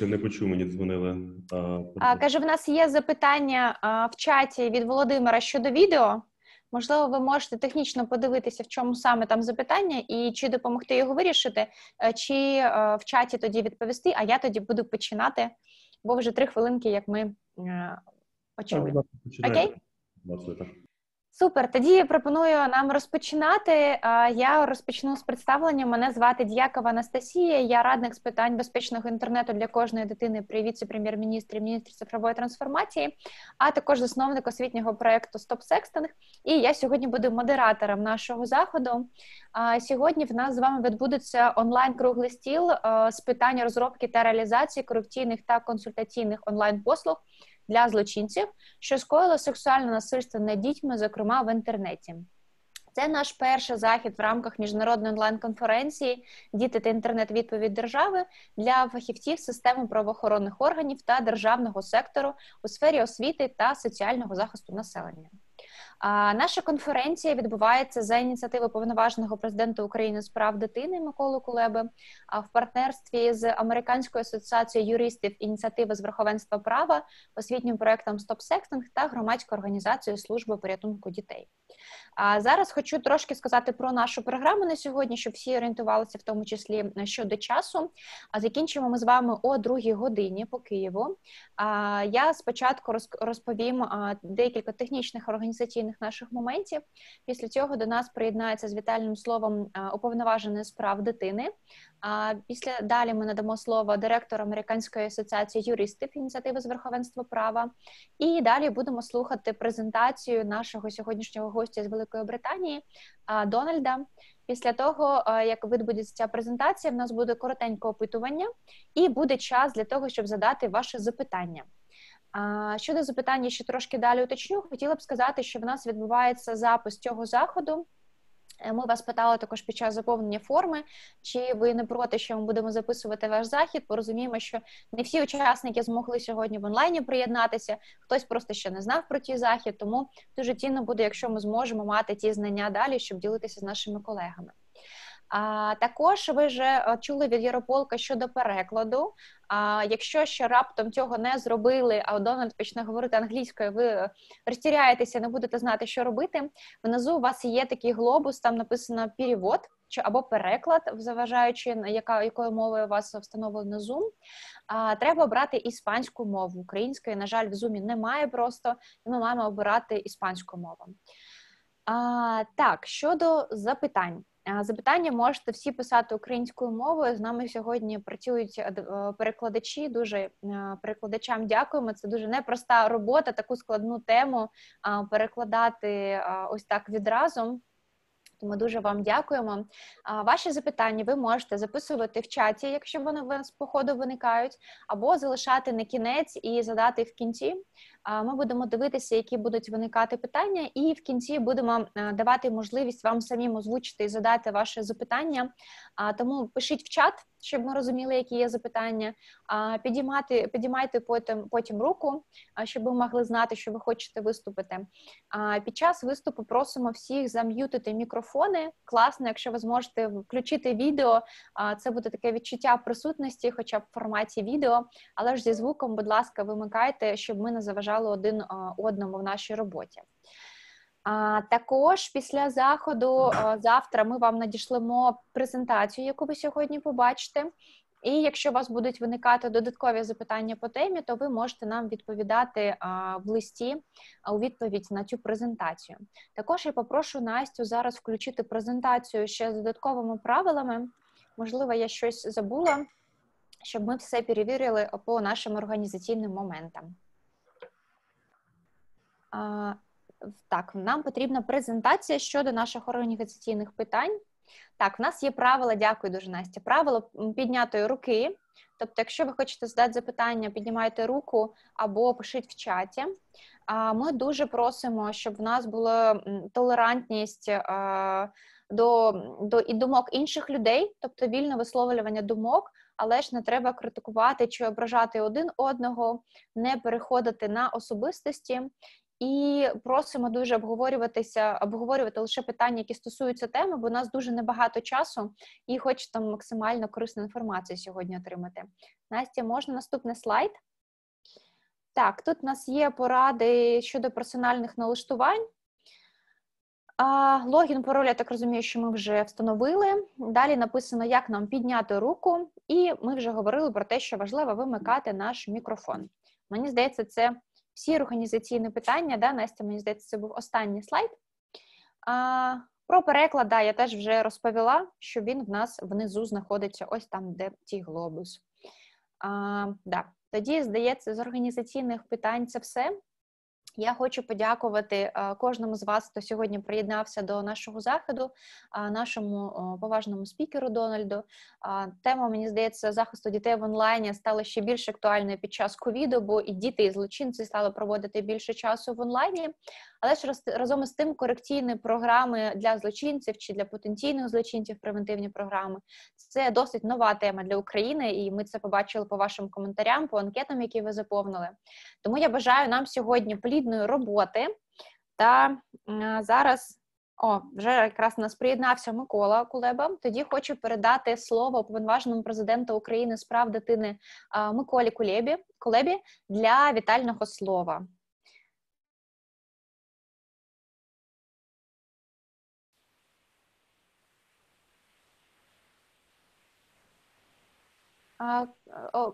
Не почув, мені дзвонили. Каже, в нас є запитання в чаті від Володимира щодо відео. Можливо, ви можете технічно подивитися, в чому саме там запитання, і чи допомогти його вирішити, чи в чаті тоді відповісти, а я тоді буду починати, бо вже 3 хвилинки, як ми почали. Окей? Супер, тоді пропоную нам розпочинати. Я розпочну з представлення. Мене звати Дьякова Анастасія, я радник з питань безпечного інтернету для кожної дитини при віце-прем'єр-міністрі, міністрі цифрової трансформації, а також засновник освітнього проєкту «Стоп Секстинг». І я сьогодні буду модератором нашого заходу. Сьогодні в нас з вами відбудеться онлайн круглий стіл з питань розробки та реалізації корупційних та консультаційних онлайн-послуг для злочинців, що скоїли сексуальне насильство над дітьми, зокрема в інтернеті. Це наш перший захід в рамках міжнародної онлайн-конференції «Діти та інтернет. Відповідь держави» для фахівців системи правоохоронних органів та державного сектору у сфері освіти та соціального захисту населення. Наша конференція відбувається за ініціативи Уповноваженого президента України з прав дитини Миколи Кулеби в партнерстві з Американською асоціацією юристів ініціативи з верховенства права, освітнім проєктом «Стоп Секстинг» та громадською організацією служби порятунку дітей. Зараз хочу трошки сказати про нашу програму на сьогодні, щоб всі орієнтувалися в тому числі щодо часу. Закінчимо ми з вами о 2 годині по Києву. Я спочатку розповім декілька технічних організаційних наших моментів. Після цього до нас приєднається з вітальним словом уповноважений з прав дитини. Далі ми надамо слово директору Американської асоціації юристів ініціативи з верховенства права. І далі будемо слухати презентацію нашого сьогоднішнього гостя з Великої Британії Дональда. Після того, як відбудеться ця презентація, в нас буде коротеньке опитування і буде час для того, щоб задати ваші запитання. Щодо запитання, ще трошки далі уточню, хотіла б сказати, що в нас відбувається запис цього заходу. Ми вас питали також під час заповнення форми, чи ви не проти, що ми будемо записувати ваш захід. Порозуміємо, що не всі учасники змогли сьогодні в онлайні приєднатися, хтось просто ще не знав про ті захід, тому дуже цінно буде, якщо ми зможемо мати ті знання далі, щоб ділитися з нашими колегами. Також ви вже чули від Ярополка щодо перекладу. Якщо ще раптом цього не зробили, а Дональд почне говорити англійською, ви розтіряєтеся, не будете знати, що робити. Внизу у вас є такий глобус, там написано «перевод» або «переклад», заважаючи, якою мовою у вас встановлено Zoom. Треба обрати іспанську мову. Української, на жаль, в Zoom немає просто, і ми маємо обирати іспанську мову. Так, щодо запитань. Запитання можете всі писати українською мовою. З нами сьогодні працюють перекладачі. Дуже перекладачам дякуємо. Це дуже непроста робота, таку складну тему перекладати ось так відразу. Тому дуже вам дякуємо. Ваші запитання ви можете записувати в чаті, якщо вони у вас по ходу виникають, або залишати на кінець і задати в кінці. Ми будемо дивитися, які будуть виникати питання, і в кінці будемо давати можливість вам самим озвучити і задати ваші запитання. Тому пишіть в чат, щоб ми розуміли, які є запитання. Підіймайте потім руку, щоб ви могли знати, що ви хочете виступити. Під час виступу просимо всіх зам'ютити мікрофони. Класно, якщо ви зможете включити відео, це буде таке відчуття присутності, хоча б в форматі відео, але ж зі звуком, будь ласка, вимикайте, щоб ми не заважали один одному в нашій роботі. Також після заходу завтра ми вам надішлемо презентацію, яку ви сьогодні побачите. І якщо у вас будуть виникати додаткові запитання по темі, то ви можете нам відповідати в листі у відповідь на цю презентацію. Також я попрошу Настю зараз включити презентацію ще з додатковими правилами. Можливо, я щось забула, щоб ми все перевірили по нашим організаційним моментам. Так, нам потрібна презентація щодо наших організаційних питань. Так, в нас є правила, дякую дуже, Настя, правило піднятої руки. Тобто, якщо ви хочете задати запитання, піднімайте руку або пишіть в чаті. Ми дуже просимо, щоб в нас була толерантність до думок інших людей, тобто вільне висловлювання думок, але ж не треба критикувати чи ображати один одного, не переходити на особистості. І просимо дуже обговорювати лише питання, які стосуються теми, бо у нас дуже небагато часу і хочемо максимально корисну інформацію сьогодні отримати. Настя, можна наступний слайд? Так, тут у нас є поради щодо персональних налаштувань. Логін, пароль, я так розумію, що ми вже встановили. Далі написано, як нам підняти руку. І ми вже говорили про те, що важливо вимикати наш мікрофон. Мені здається, це всі організаційні питання, да, Настя, мені здається, це був останній слайд. Про переклад, да, я теж вже розповіла, що він в нас внизу знаходиться ось там, де ті глобус. Да. Тоді, здається, з організаційних питань це все. Я хочу подякувати кожному з вас, хто сьогодні приєднався до нашого заходу, нашому поважному спікеру Дональду. Тема, мені здається, захисту дітей в онлайні стала ще більш актуальною під час ковіду, бо і діти, і злочинці стали проводити більше часу в онлайні. Але ж разом із тим корекційні програми для злочинців чи для потенційних злочинців, превентивні програми, це досить нова тема для України, і ми це побачили по вашим коментарям, по анкетам, які ви заповнили. Тому я бажаю нам сьогодні плідної роботи. Та зараз, вже якраз у нас приєднався Микола Кулеба. Тоді хочу передати слово уповноваженому президенту України з прав дитини Миколі Кулебі для вітального слова.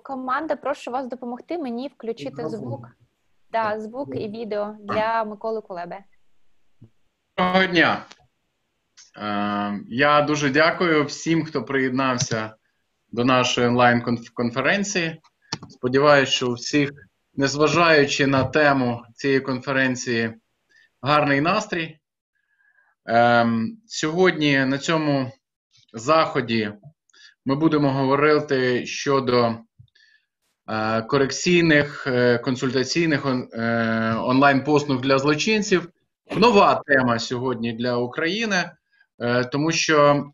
Команда, прошу вас допомогти мені включити звук. Да, звук і відео для Миколи Кулеби. Доброго дня. Я дуже дякую всім, хто приєднався до нашої онлайн-конференції. Сподіваюся, що у всіх, незважаючи на тему цієї конференції, гарний настрій. Сьогодні на цьому заході ми будемо говорити щодо корекційних, консультаційних онлайн-послуг для злочинців. Нова тема сьогодні для України, тому що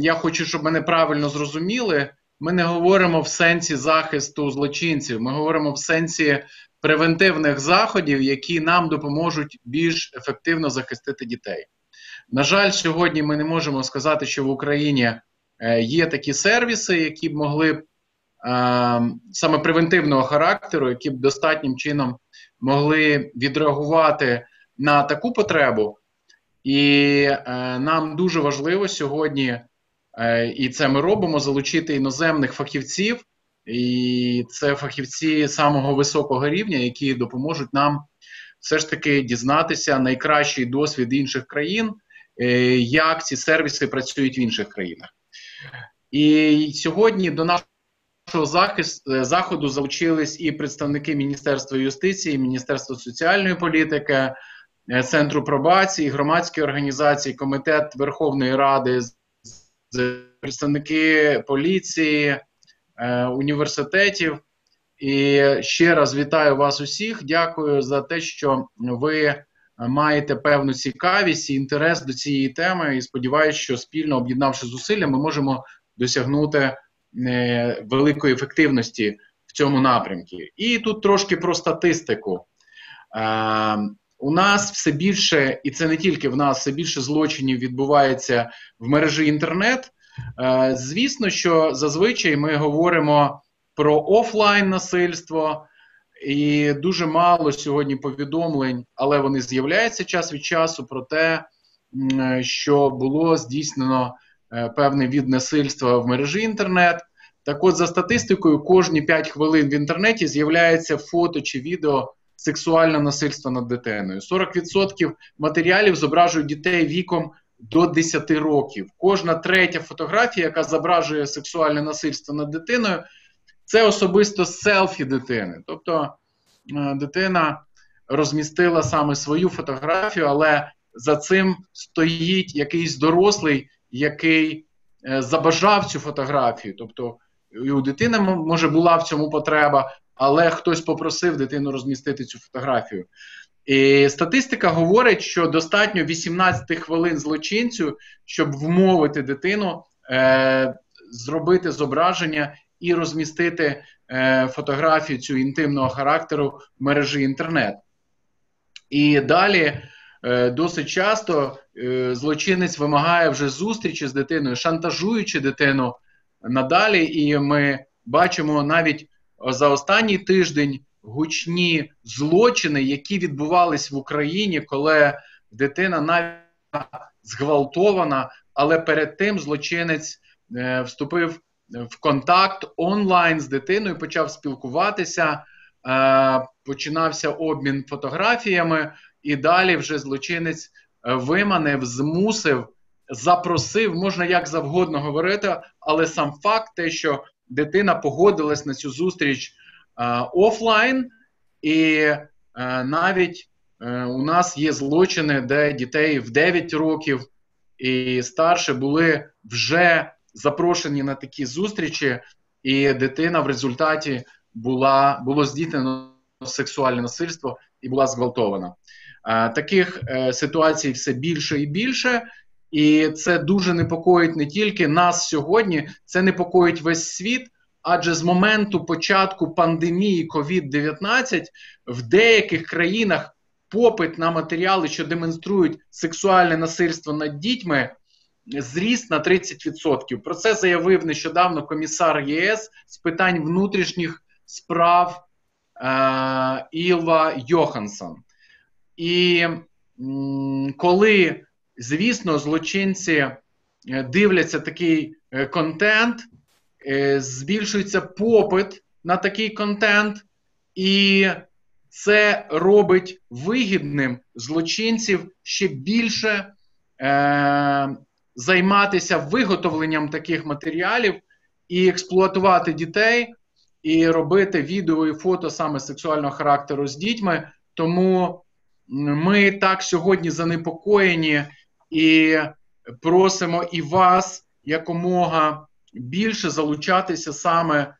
я хочу, щоб мене правильно зрозуміли, ми не говоримо в сенсі захисту злочинців, ми говоримо в сенсі превентивних заходів, які нам допоможуть більш ефективно захистити дітей. На жаль, сьогодні ми не можемо сказати, що в Україні є такі сервіси, які б могли саме превентивного характеру, які б достатнім чином могли відреагувати на таку потребу. І нам дуже важливо сьогодні, і це ми робимо, залучити іноземних фахівців, і це фахівці самого високого рівня, які допоможуть нам все ж таки дізнатися найкращий досвід інших країн, як ці сервіси працюють в інших країнах. І сьогодні до нашого заходу залучились і представники Міністерства юстиції, Міністерства соціальної політики, Центру пробації, громадські організації, Комітет Верховної Ради, представники поліції, університетів. І ще раз вітаю вас усіх. Дякую за те, що ви маєте певну цікавість і інтерес до цієї теми. І сподіваюся, що спільно об'єднавши зусилля, ми можемо досягнути великої ефективності в цьому напрямку. І тут трошки про статистику. У нас все більше, і це не тільки в нас, все більше злочинів відбувається в мережі інтернет. Звісно, що зазвичай ми говоримо про офлайн насильство, і дуже мало сьогодні повідомлень, але вони з'являються час від часу про те, що було здійснено певний від насильства в мережі інтернет. Так от, за статистикою, кожні 5 хвилин в інтернеті з'являється фото чи відео сексуального насильства над дитиною. 40% матеріалів зображують дітей віком до 10 років. Кожна третя фотографія, яка зображує сексуальне насильство над дитиною, це особисто селфі дитини. Тобто дитина розмістила саме свою фотографію, але за цим стоїть якийсь дорослий, який забажав цю фотографію. Тобто і у дитини, може, була в цьому потреба, але хтось попросив дитину розмістити цю фотографію. І статистика говорить, що достатньо 18 хвилин злочинцю, щоб вмовити дитину зробити зображення і розмістити фотографію цю інтимного характеру в мережі інтернет. І далі досить часто злочинець вимагає вже зустрічі з дитиною, шантажуючи дитину надалі. І ми бачимо навіть за останній тиждень гучні злочини, які відбувались в Україні, коли дитина навіть зґвалтована, але перед тим злочинець вступив в контакт онлайн з дитиною, почав спілкуватися, починався обмін фотографіями, і далі вже злочинець виманив, змусив, запросив, можна як завгодно говорити, але сам факт те, що дитина погодилась на цю зустріч офлайн, і навіть у нас є злочини, де дітей в 9 років і старше були вже запрошені на такі зустрічі, і дитина в результаті було здійснено сексуальне насильство і була зґвалтована. Таких ситуацій все більше і більше, і це дуже непокоїть не тільки нас сьогодні, це непокоїть весь світ, адже з моменту початку пандемії COVID-19 в деяких країнах попит на матеріали, що демонструють сексуальне насильство над дітьми, зріс на 30%. Про це заявив нещодавно комісар ЄС з питань внутрішніх справ Ілва Йоханссон. І коли, звісно, злочинці дивляться такий контент, збільшується попит на такий контент, і це робить вигідним злочинців ще більше займатися виготовленням таких матеріалів і експлуатувати дітей, і робити відео і фото саме сексуального характеру з дітьми. Тому ми так сьогодні занепокоєні і просимо і вас якомога більше залучатися саме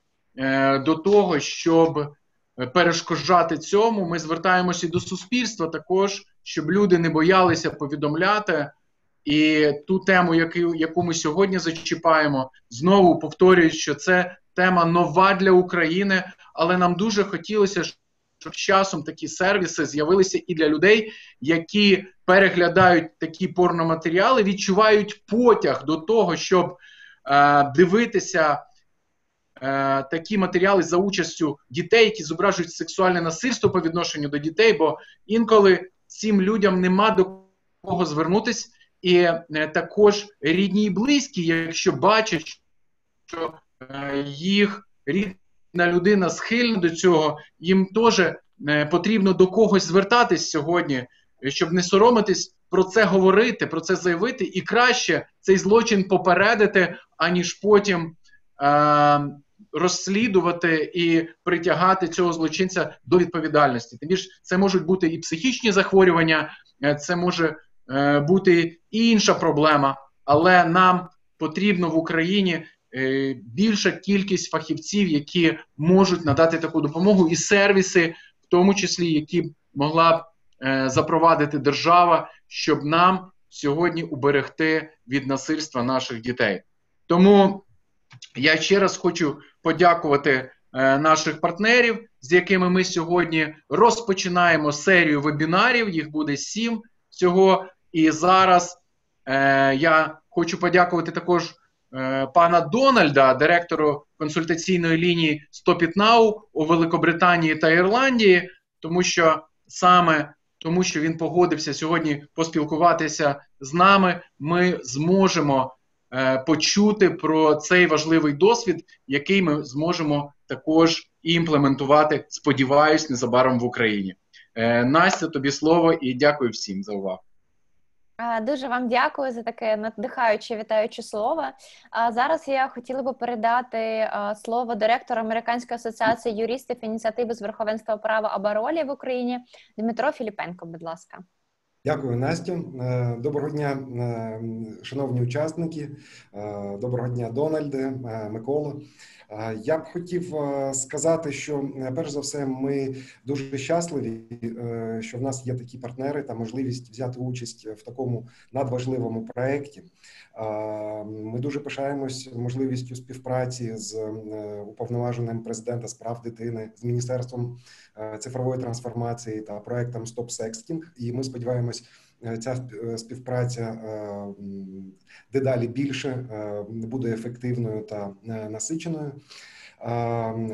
до того, щоб перешкоджати цьому. Ми звертаємося і до суспільства також, щоб люди не боялися повідомляти. І ту тему, яку ми сьогодні зачіпаємо, знову повторюю, що це тема нова для України, але нам дуже хотілося, щоб з часом такі сервіси з'явилися і для людей, які переглядають такі порноматеріали, відчувають потяг до того, щоб дивитися такі матеріали за участю дітей, які зображують сексуальне насильство по відношенню до дітей, бо інколи цим людям нема до кого звернутися, і також рідні і близькі, якщо бачать, що їх рідна людина схильна до цього, їм теж потрібно до когось звертатись сьогодні, щоб не соромитись про це говорити, про це заявити, і краще цей злочин попередити, аніж потім розслідувати і притягати цього злочинця до відповідальності. Тим більше це можуть бути і психічні захворювання, це може бути і інша проблема, але нам потрібно в Україні більша кількість фахівців, які можуть надати таку допомогу, і сервіси, в тому числі, які б могла б запровадити держава, щоб нам сьогодні уберегти від насильства наших дітей. Тому я ще раз хочу подякувати наших партнерів, з якими ми сьогодні розпочинаємо серію вебінарів, їх буде 7 всього. І зараз я хочу подякувати також пана Дональда, директору консультаційної лінії Stop It Now у Великобританії та Ірландії, тому що він погодився сьогодні поспілкуватися з нами, ми зможемо почути про цей важливий досвід, який ми зможемо також імплементувати, сподіваюсь, незабаром в Україні. Настя, тобі слово і дякую всім за увагу. Дуже вам дякую за таке надихаюче, вітаюче слово. Зараз я хотіла би передати слово директору Американської асоціації юристів ініціативи з верховенства права Абаролі в Україні Дмитро Філіпенко, будь ласка. Дякую, Настю. Доброго дня, шановні учасники. Доброго дня, Дональде, Микола. Я б хотів сказати, що, перш за все, ми дуже щасливі, що в нас є такі партнери та можливість взяти участь в такому надважливому проєкті. Ми дуже пишаємось можливістю співпраці з уповноваженим президента з прав дитини, з Міністерством цифрової трансформації та проєктом Stop Sexting. І ми сподіваємось, ця співпраця дедалі більше буде ефективною та насиченою.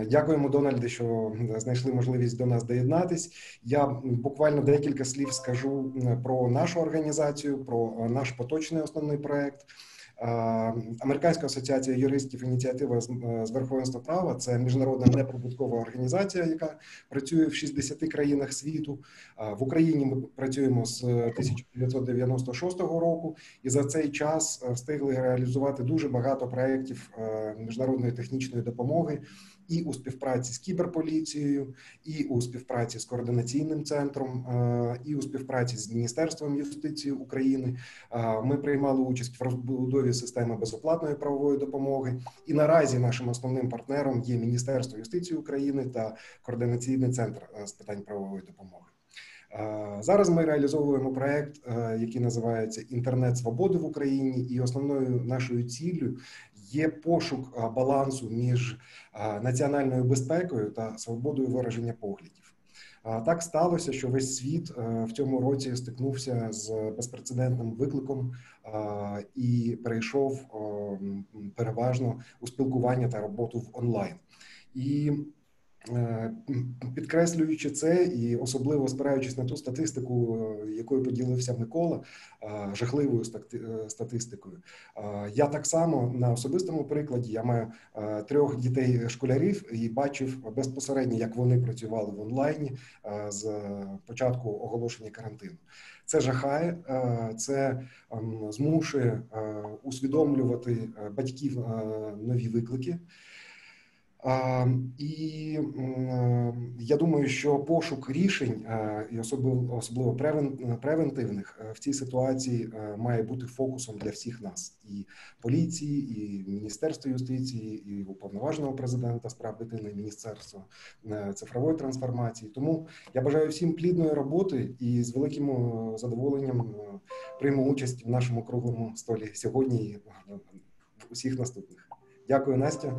Дякуємо, Дональде, що знайшли можливість до нас доєднатись. Я буквально декілька слів скажу про нашу організацію, про наш поточний основний проєкт. Американська асоціація юристів «Ініціатива з верховенства права» – це міжнародна неприбуткова організація, яка працює в 60 країнах світу. В Україні ми працюємо з 1996 року і за цей час встигли реалізувати дуже багато проєктів міжнародної технічної допомоги і у співпраці з кіберполіцією, і у співпраці з координаційним центром, і у співпраці з Міністерством юстиції України. Ми приймали участь в розбудові системи безоплатної правової допомоги. І наразі нашим основним партнером є Міністерство юстиції України та Координаційний центр з питань правової допомоги. Зараз ми реалізовуємо проєкт, який називається «Інтернет свободи в Україні», і основною нашою ціллю є пошук балансу між національною безпекою та свободою вираження поглядів. Так сталося, що весь світ в цьому році стикнувся з безпрецедентним викликом і перейшов переважно у спілкування та роботу в онлайн. І підкреслюючи це і особливо спираючись на ту статистику, якою поділився Микола, жахливою статистикою, я так само на особистому прикладі, я маю 3 дітей-школярів і бачив безпосередньо, як вони працювали в онлайні з початку оголошення карантину. Це жахає, це змушує усвідомлювати батьків нові виклики. І я думаю, що пошук рішень, і особливо превентивних, в цій ситуації має бути фокусом для всіх нас. І поліції, і Міністерства юстиції, і уповноваженого президента з прав дитини, і Міністерства цифрової трансформації. Тому я бажаю всім плідної роботи і з великим задоволенням прийму участь в нашому круглому столі сьогодні і в усіх наступних. Дякую, Настя.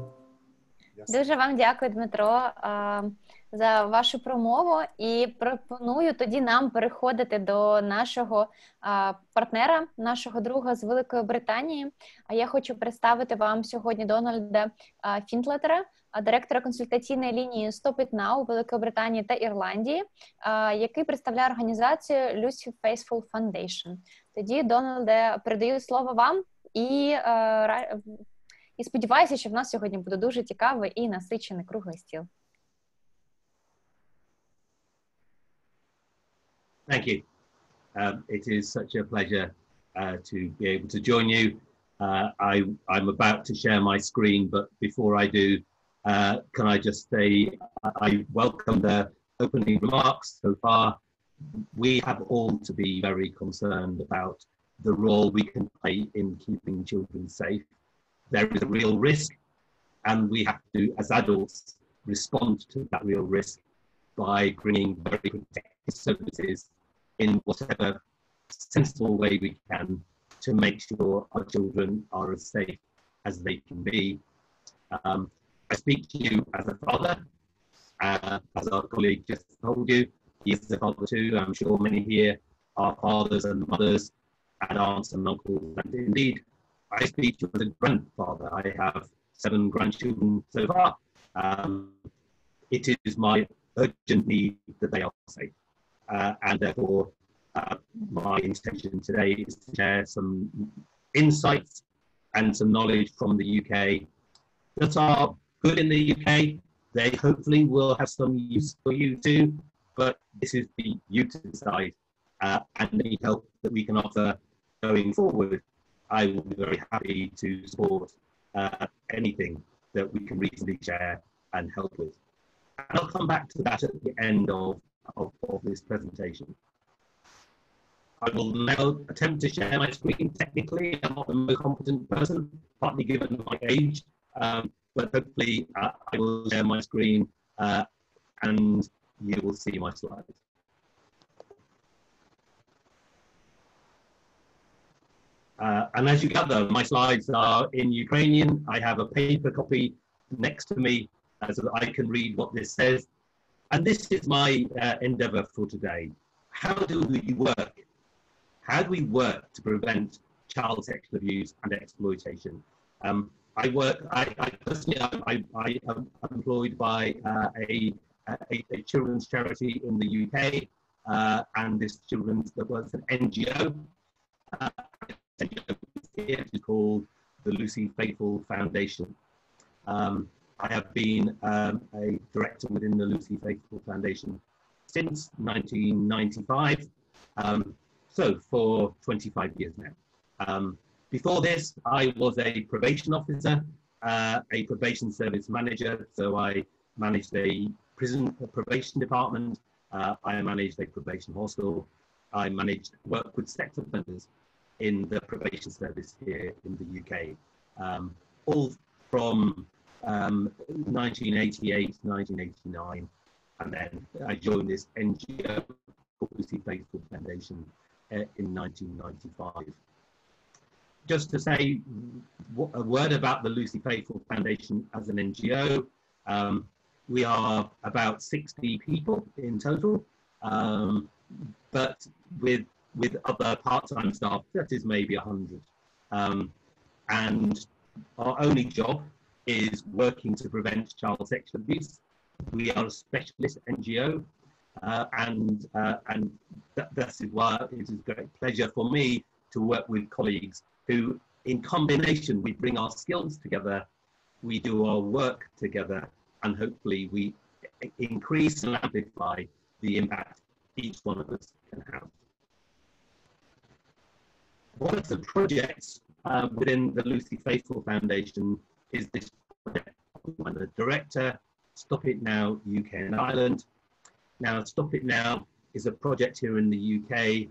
Дуже вам дякую, Дмитро, за вашу промову, і пропоную тоді нам переходити до нашого партнера, нашого друга з Великої Британії. А я хочу представити вам сьогодні Дональда Фінтлетера, директора консультаційної лінії Stop It Now у Великої Британії та Ірландії, який представляє організацію Lucy Faithful Foundation. Тоді, Дональде, передаю слово вам і сподіваюся, що в нас сьогодні буде дуже цікавий і насичений круглий стіл. Thank you. It is such a pleasure to be able to join you. I'm about to share my screen, but before I do, can I just say I welcome the opening remarks so far. We have all to be very concerned about the role we can play in keeping children safe. There is a real risk, and we have to, as adults, respond to that real risk by bringing very protective services in whatever sensible way we can to make sure our children are as safe as they can be. I speak to you as a father, as our colleague just told you. He is a father too. I'm sure many here are fathers and mothers and aunts and uncles, and indeed, I speak to you as a grandfather. I have 7 grandchildren so far. It is my urgent need that they are safe. And therefore, my intention today is to share some insights and some knowledge from the UK that are good in the UK. They hopefully will have some use for you too, but this is for you to decide. And any help that we can offer going forward, I will be very happy to support anything that we can reasonably share and help with. And I'll come back to that at the end of this presentation. I will now attempt to share my screen. Technically, I'm not the most competent person, partly given my age, but hopefully I will share my screen and you will see my slides. And as you gather, my slides are in Ukrainian. I have a paper copy next to me so that I can read what this says. And this is my endeavor for today. How do we work? How do we work to prevent child sexual abuse and exploitation? I personally am employed by a children's charity in the UK, and this children's that was an NGO. It is called the Lucy Faithfull Foundation. I have been a director within the Lucy Faithfull Foundation since 1995, so for 25 years now. Before this, I was a probation officer, a probation service manager, so I managed a probation department, I managed a probation hostel, I managed work with sex offenders in the probation service here in the UK, all from 1988 to 1989, and then I joined this NGO called Lucy Faithfull Foundation in 1995. Just to say a word about the Lucy Faithfull Foundation as an NGO, we are about 60 people in total, but with other part-time staff, that is maybe 100. And our only job is working to prevent child sexual abuse. We are a specialist NGO, and that is why it is a great pleasure for me to work with colleagues who, in combination, we bring our skills together, we do our work together, and hopefully we increase and amplify the impact each one of us can have. One of the projects within the Lucy Faithfull Foundation is this project. I'm the director, Stop It Now UK and Ireland. Now, Stop It Now is a project here in the UK,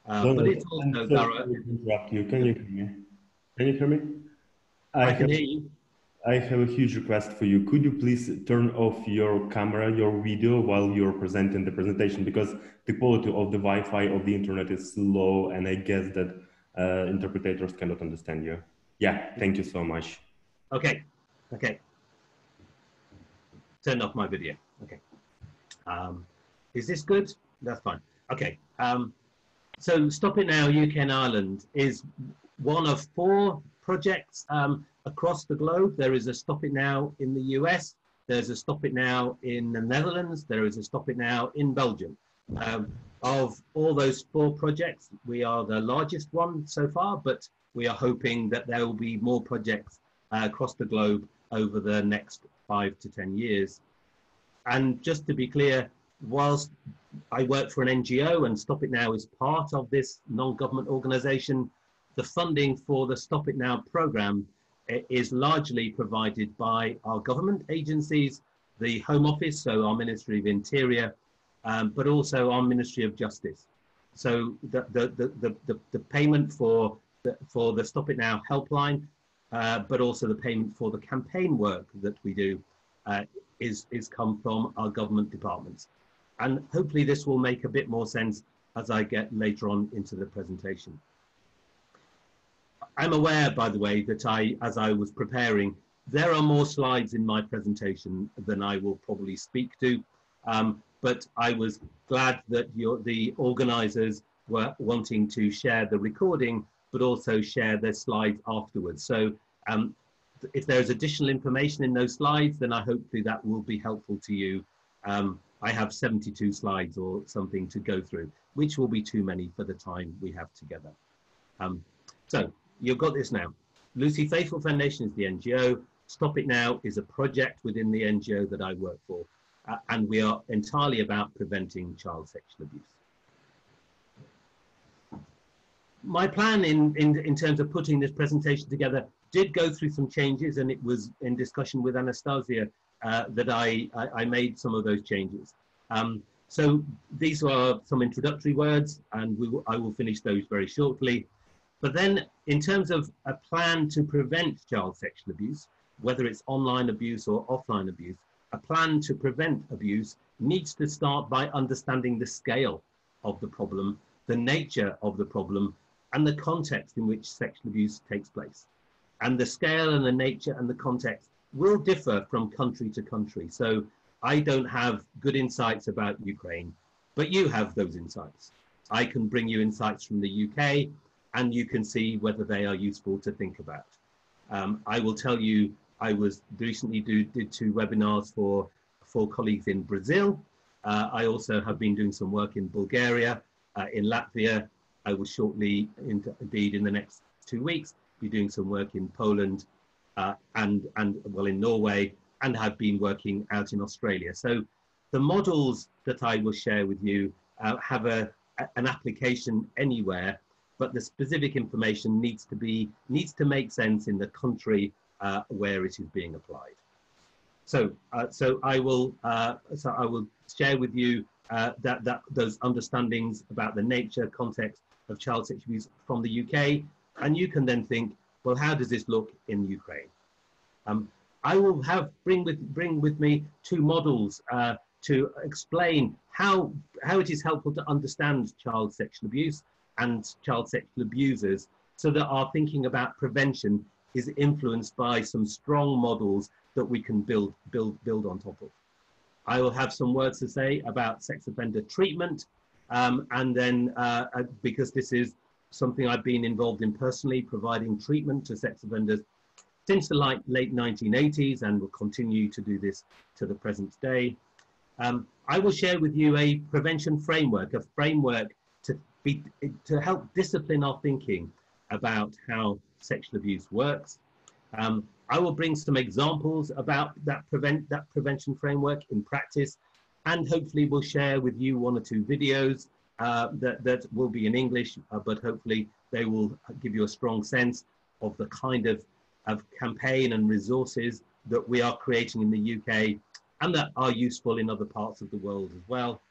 but it's also interrupt you. Can you hear me? Can you hear me? I can hear you. I have a huge request for you. Could you please turn off your camera, your video while you're presenting the presentation, because the quality of the Wi-Fi of the internet is low, and I guess that interpreters cannot understand you. Yeah, thank you so much. Okay, okay. Turn off my video. Okay. Is this good? That's fine. Okay. So Stop It Now UK and Ireland is one of 4 projects across the globe. There is a Stop It Now in the US, there's a Stop It Now in the Netherlands, there is a Stop It Now in Belgium. Of all those 4 projects, we are the largest one so far, but we are hoping that there will be more projects across the globe over the next 5 to 10 years. And just to be clear, whilst I work for an NGO and Stop It Now is part of this non-government organization, the funding for the Stop It Now program is largely provided by our government agencies, the Home Office, so our Ministry of Interior, but also our Ministry of Justice. So the payment for the Stop It Now helpline, but also the payment for the campaign work that we do is come from our government departments. And hopefully this will make a bit more sense as I get later on into the presentation. I'm aware, by the way, that as I was preparing, there are more slides in my presentation than I will probably speak to, but I was glad that the organizers were wanting to share the recording, but also share their slides afterwards. So if there's additional information in those slides, then hopefully that will be helpful to you. I have 72 slides or something to go through, which will be too many for the time we have together. So you've got this now. Lucy Faithfull Foundation is the NGO. Stop It Now is a project within the NGO that I work for. And we are entirely about preventing child sexual abuse. My plan in terms of putting this presentation together did go through some changes, and it was in discussion with Anastasia that I made some of those changes. So these are some introductory words, and I will finish those very shortly. But then in terms of a plan to prevent child sexual abuse, whether it's online abuse or offline abuse, a plan to prevent abuse needs to start by understanding the scale of the problem, the nature of the problem, and the context in which sexual abuse takes place. And the scale and the nature and the context will differ from country to country. So I don't have good insights about Ukraine, but you have those insights. I can bring you insights from the UK, and you can see whether they are useful to think about. I will tell you, I was recently did 2 webinars for colleagues in Brazil. I also have been doing some work in Bulgaria, in Latvia. I will shortly, indeed in the next 2 weeks, be doing some work in Poland and well in Norway, and have been working out in Australia. So the models that I will share with you have an application anywhere, but the specific information needs to make sense in the country where it is being applied. So I will share with you those understandings about the nature, context of child sexual abuse from the UK, and you can then think, well, how does this look in Ukraine? I will bring with me 2 models to explain how it is helpful to understand child sexual abuse and child sexual abusers, so that our thinking about prevention is influenced by some strong models that we can build on top of. I will have some words to say about sex offender treatment, and then because this is something I've been involved in personally, providing treatment to sex offenders since the late 1980s, and will continue to do this to the present day. I will share with you a prevention framework, a framework to help discipline our thinking about how sexual abuse works. I will bring some examples about that prevention framework in practice, and hopefully we'll share with you 1 or 2 videos that will be in English, but hopefully they will give you a strong sense of the kind of campaign and resources that we are creating in the UK, and that are useful in other parts of the world as well.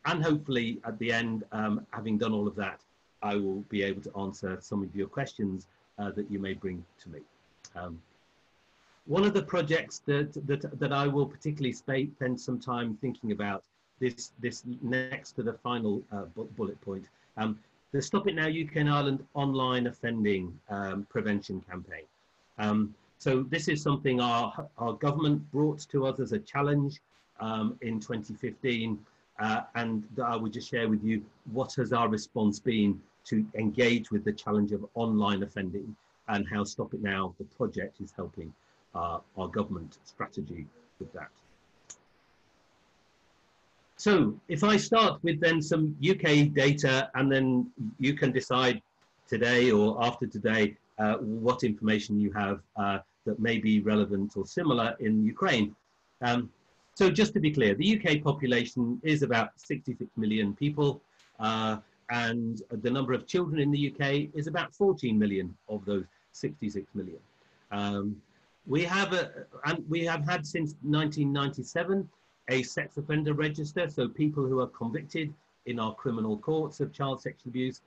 And hopefully at the end, having done all of that, I will be able to answer some of your questions that you may bring to me. One of the projects that I will particularly spend some time thinking about, this next to the final bullet point, the Stop It Now UK and Ireland online offending prevention campaign. So this is something our government brought to us as a challenge in 2015, and I will just share with you what has our response been to engage with the challenge of online offending, and how Stop It Now, the project, is helping our government strategy with that. So if I start with then some UK data, and then you can decide today or after today what information you have that may be relevant or similar in Ukraine. So just to be clear, the UK population is about 66 million people, and the number of children in the UK is about 14 million of those 66 million. We have had since 1997 a sex offender register, so people who are convicted in our criminal courts of child sexual abuse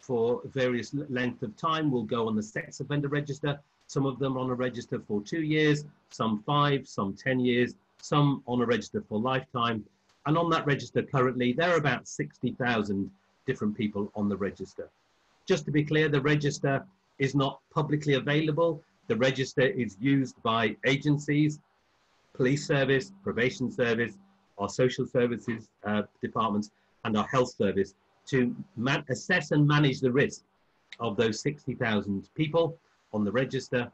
for various length of time will go on the sex offender register. Some of them on a register for 2 years, some 5, some 10 years, some on a register for lifetime. And on that register currently, there are about 60,000 different people on the register. Just to be clear, the register is not publicly available. The register is used by agencies, police service, probation service, our social services departments, and our health service to assess and manage the risk of those 60,000 people on the register.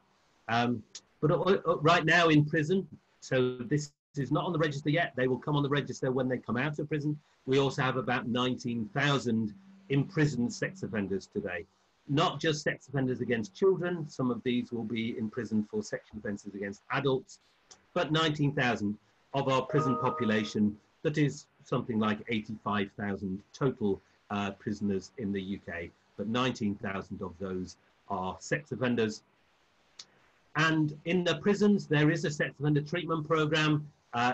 But right now in prison, so this is not on the register yet, they will come on the register when they come out of prison. We also have about 19,000 imprisoned sex offenders today. Not just sex offenders against children, some of these will be in prison for sexual offences against adults, but 19,000 of our prison population, that is something like 85,000 total prisoners in the UK, but 19,000 of those are sex offenders. And in the prisons, there is a sex offender treatment program.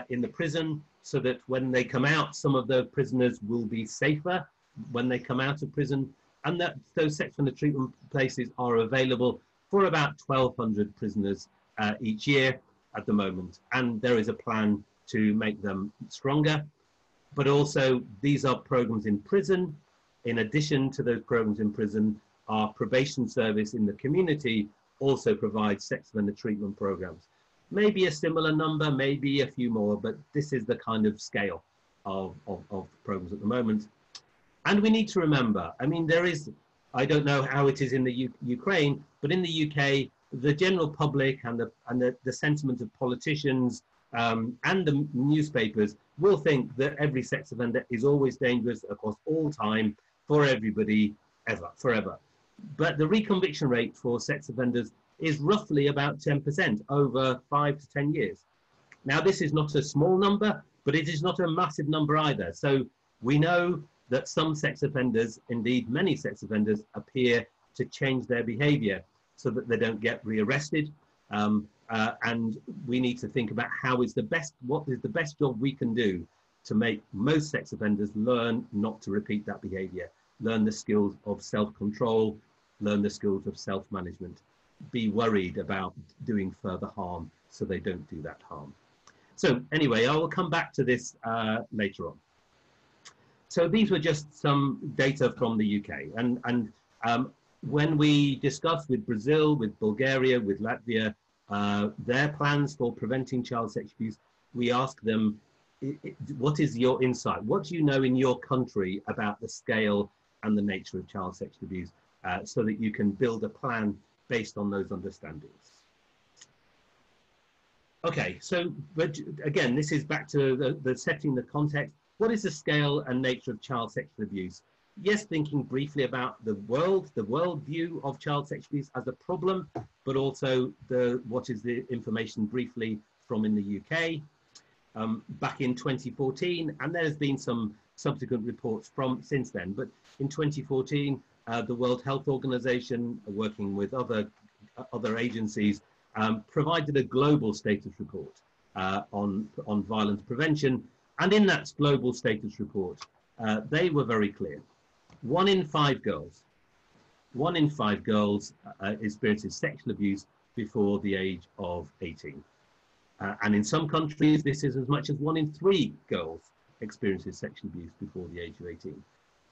in the prison, so that when they come out, some of the prisoners will be safer when they come out of prison, and that those sex offender treatment places are available for about 1,200 prisoners each year at the moment. And there is a plan to make them stronger. But also, these are programs in prison. In addition to those programs in prison, our probation service in the community also provides sex offender treatment programs. Maybe a similar number, maybe a few more, but this is the kind of scale of programs at the moment. And we need to remember, I mean, there is, I don't know how it is in the Ukraine, but in the UK, the general public and the sentiment of politicians and the newspapers will think that every sex offender is always dangerous across all time for everybody, forever. But the reconviction rate for sex offenders is roughly about 10% over 5 to 10 years. Now, this is not a small number, but it is not a massive number either. So we know that some sex offenders, indeed many sex offenders, appear to change their behavior so that they don't get rearrested. And we need to think about what is the best job we can do to make most sex offenders learn not to repeat that behavior, learn the skills of self-control, learn the skills of self-management, be worried about doing further harm so they don't do that harm. So anyway, I will come back to this later on. So these were just some data from the UK. And when we discussed with Brazil, with Bulgaria, with Latvia, their plans for preventing child sex abuse, we asked them, what is your insight? What do you know in your country about the scale and the nature of child sex abuse, so that you can build a plan based on those understandings? Okay, so but again, this is back to the setting the context. What is the scale and nature of child sexual abuse? Yes, thinking briefly about the world view of child sexual abuse as a problem, but also what is the information briefly from in the UK. Back in 2014, and there's been some subsequent reports from since then, but in 2014, the World Health Organization, working with other agencies, provided a global status report on violence prevention. And in that global status report, they were very clear. 1 in 5 girls experiences sexual abuse before the age of 18. And in some countries, this is as much as 1 in 3 girls experiences sexual abuse before the age of 18.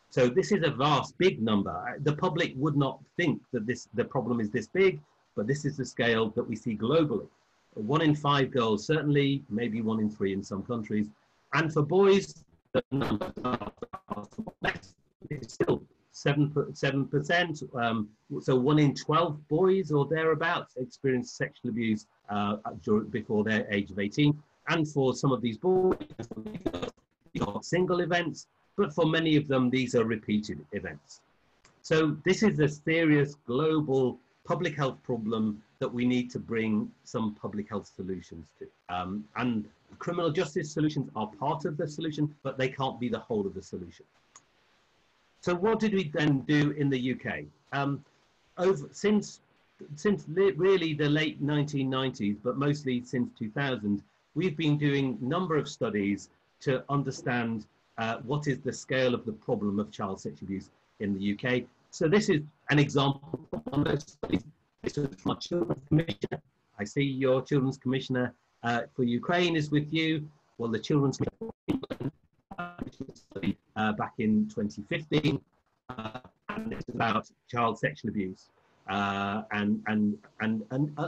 So this is a vast, big number. The public would not think that the problem is this big, but this is the scale that we see globally. 1 in 5 girls, certainly, maybe 1 in 3 in some countries. And for boys, the numbers are less. It's still 7%. So 1 in 12 boys or thereabouts experience sexual abuse before their age of 18. And for some of these boys, these are single events, but for many of them, these are repeated events. So this is a serious global public health problem that we need to bring some public health solutions to. And criminal justice solutions are part of the solution, but they can't be the whole of the solution. So what did we then do in the UK? Since really the late 1990s, but mostly since 2000, we've been doing a number of studies to understand what is the scale of the problem of child sexual abuse in the UK. So this is an example from one of those studies. This is from our Children's Commissioner. I see your Children's Commissioner for Ukraine is with you. Well, the Children's Commissioner for England, which was studied back in 2015, and it's about child sexual abuse and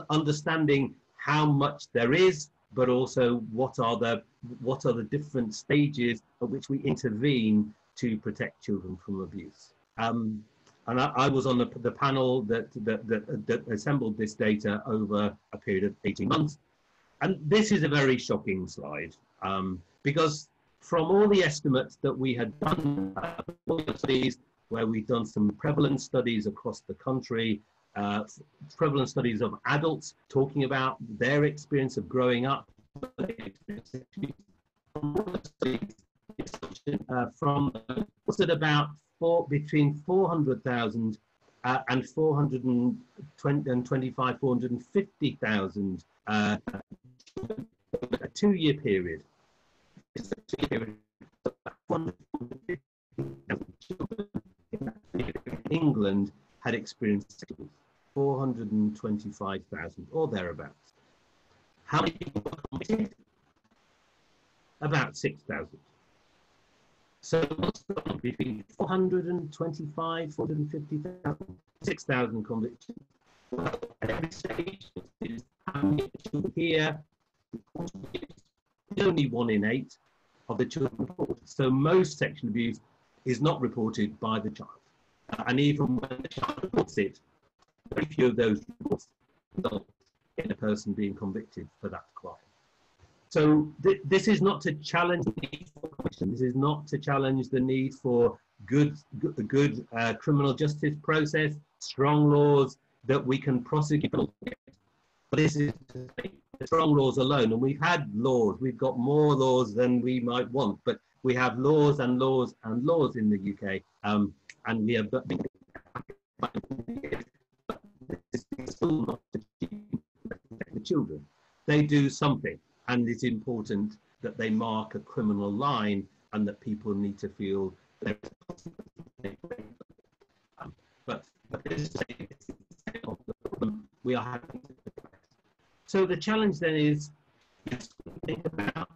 understanding how much there is, but also what are the different stages at which we intervene to protect children from abuse. And I was on the panel that assembled this data over a period of 18 months. And this is a very shocking slide, because from all the estimates that we had done, studies where we've done some prevalence studies across the country, prevalence studies of adults talking about their experience of growing up, was at about between 400,000 and 450,000 2-year period. It's a 2-year period. Children in England had experienced 425,000 or thereabouts. How many people were convicted? About 6,000. So between 425, 450,000, 6,000 convictions. Well, at every stage is how many children here, only 1 in 8 of the children reported. So most sexual abuse is not reported by the child. And even when the child reports it, very few of those reports result in a person being convicted for that crime. So this is not to challenge the need for commission. This is not to challenge the need for good criminal justice process, strong laws that we can prosecute. But this is to say strong laws alone. And we've had laws. We've got more laws than we might want. But we have laws and laws and laws in the UK. And we have still not the children. They do something. And it's important that they mark a criminal line and that people need to feel they're but we are having to. So the challenge then is think about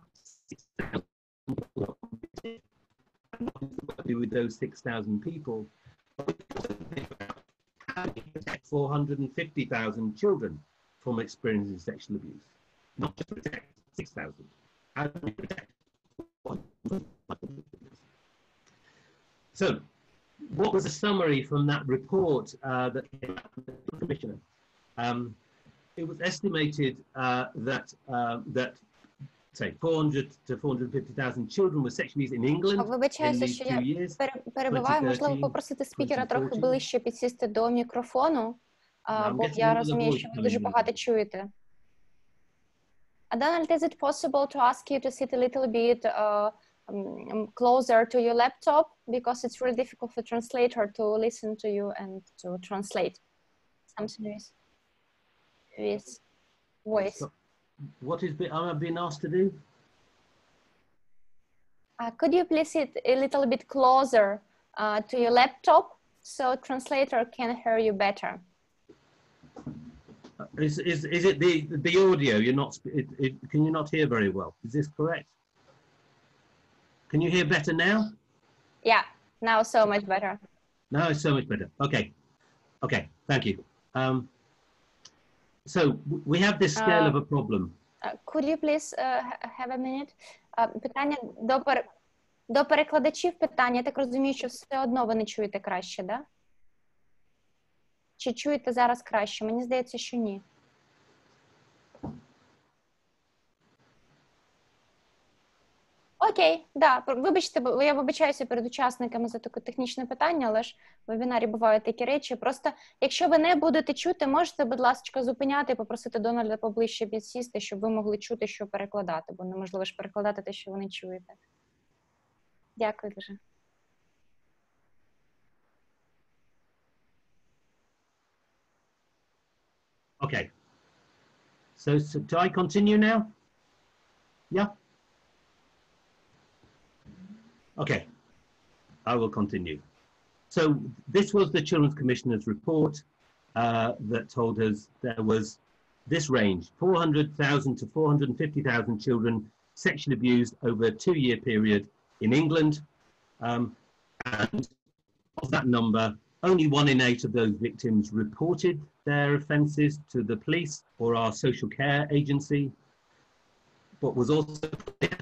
what do with those 6,000 people. How do you protect 450,000 children from experiencing sexual abuse? Not just protect 6,000. How do we protect 450,000? So, what was a summary from that report that came out from the Commissioner? It was estimated that say 400 to 450,000 children were sexually abused in England in Вибачаюся, these що 2 я years. перебиваю. Можливо, попросити спікера трохи ближче підсісти до мікрофону, бо я розумію, що ви дуже багато чуєте. Donald, is it possible to ask you to sit a little bit closer to your laptop, because it's really difficult for translator to listen to you and to translate something with voice. What is am I being asked to do? Could you please sit a little bit closer to your laptop so translator can hear you better? Is it the audio? You're not. Can you not hear very well? Is this correct? Can you hear better now? Yeah, now so much better. Now it's so much better. Okay, okay. Thank you. So we have this scale of a problem. Could you please have a minute? Питання до перекладачів. Питання. Я так розумію, що все одно ви не чуєте краще, да? Чи чуєте зараз краще? Мені здається, що ні. Окей, да, вибачте, я вибачаюся перед учасниками за таке технічне питання, але ж в вебінарі бувають такі речі. Просто, якщо ви не будете чути, можете, будь ласка, зупиняти і попросити Дональда поближче підсісти, щоб ви могли чути, що перекладати, бо неможливо ж перекладати те, що ви не чуєте. Дякую дуже. Okay. So do I continue now? Yeah? Okay. I will continue. So this was the Children's Commissioner's report that told us there was this range, 400,000 to 450,000 children sexually abused over a 2-year period in England. And of that number, only 1 in 8 of those victims reported their offences to the police or our social care agency, but was also clear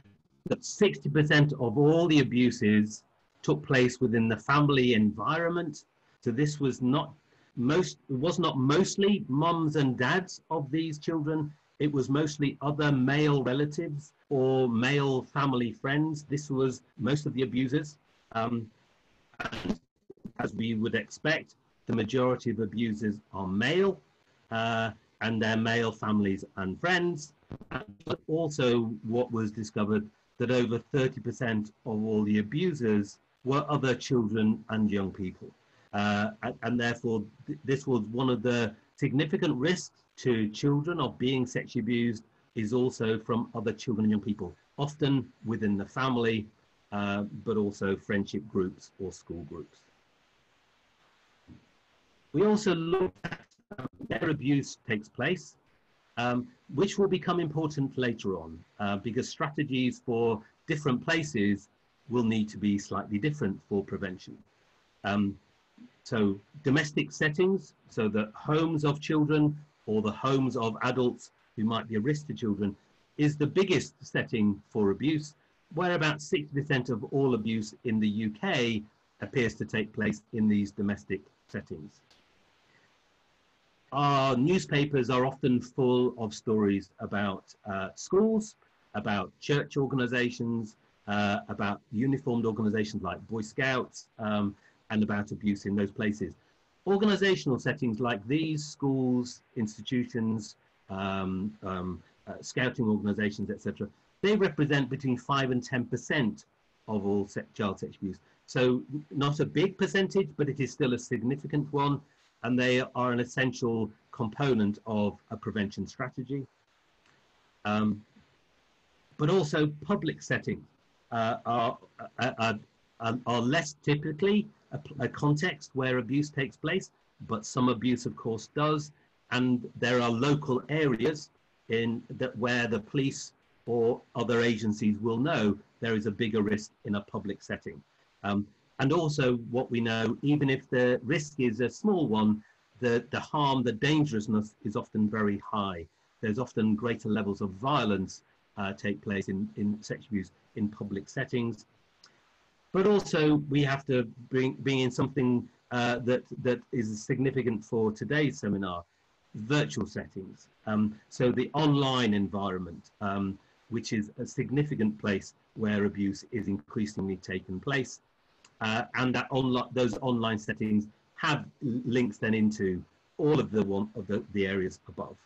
that 60% of all the abuses took place within the family environment. So this was not mostly mums and dads of these children. It was mostly other male relatives or male family friends. This was most of the abusers. And as we would expect, the majority of abusers are male and their male families and friends. But also what was discovered that over 30% of all the abusers were other children and young people. And therefore, this was one of the significant risks to children of being sexually abused is also from other children and young people, often within the family, but also friendship groups or school groups. We also look at where abuse takes place, which will become important later on, because strategies for different places will need to be slightly different for prevention. So domestic settings, so the homes of children or the homes of adults who might be a risk to children, is the biggest setting for abuse, where about 60% of all abuse in the UK appears to take place in these domestic settings. Our newspapers are often full of stories about schools, about church organizations, about uniformed organizations like Boy Scouts, and about abuse in those places. Organizational settings like these, schools, institutions, scouting organizations, etc., they represent between 5 and 10% of all child sex abuse. So not a big percentage, but it is still a significant one, and they are an essential component of a prevention strategy. But also public settings are less typically a context where abuse takes place, but some abuse of course does, and there are local areas where the police or other agencies will know there is a bigger risk in a public setting. And also what we know, even if the risk is a small one, the harm, the dangerousness is often very high. There's often greater levels of violence take place in sex abuse in public settings. But also we have to bring in something that is significant for today's seminar, virtual settings. So the online environment, which is a significant place where abuse is increasingly taking place. And that those online settings have links then into all of the areas above.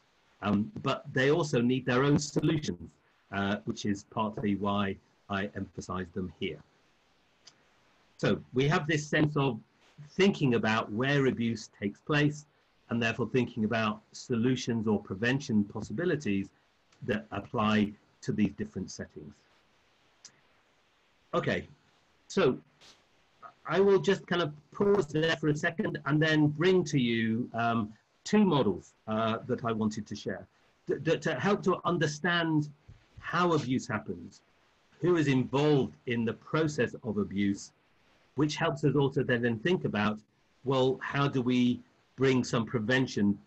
But they also need their own solutions, which is partly why I emphasize them here. So we have this sense of thinking about where abuse takes place, and therefore thinking about solutions or prevention possibilities that apply to these different settings. Okay, so I will just kind of pause there for a second and then bring to you two models that I wanted to share to help to understand how abuse happens, who is involved in the process of abuse, which helps us also then think about, well, how do we bring some prevention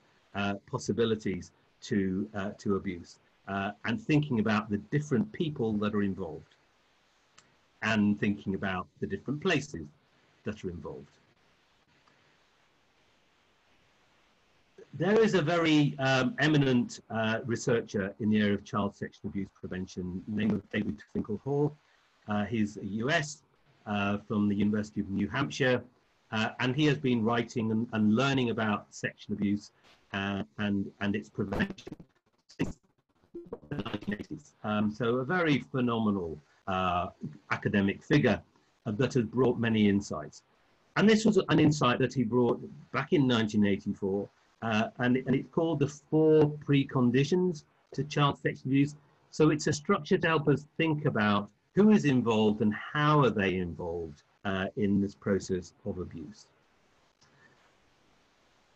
possibilities to abuse, and thinking about the different people that are involved, and thinking about the different places that are involved. There is a very eminent researcher in the area of child sexual abuse prevention, named David Finkelhall. He's a US from the University of New Hampshire, and he has been writing and learning about sexual abuse and its prevention since the 1980s. So a very phenomenal academic figure that has brought many insights. And this was an insight that he brought back in 1984, and it's called the 4 preconditions to child sex abuse. So it's a structure to help us think about who is involved and how are they involved in this process of abuse.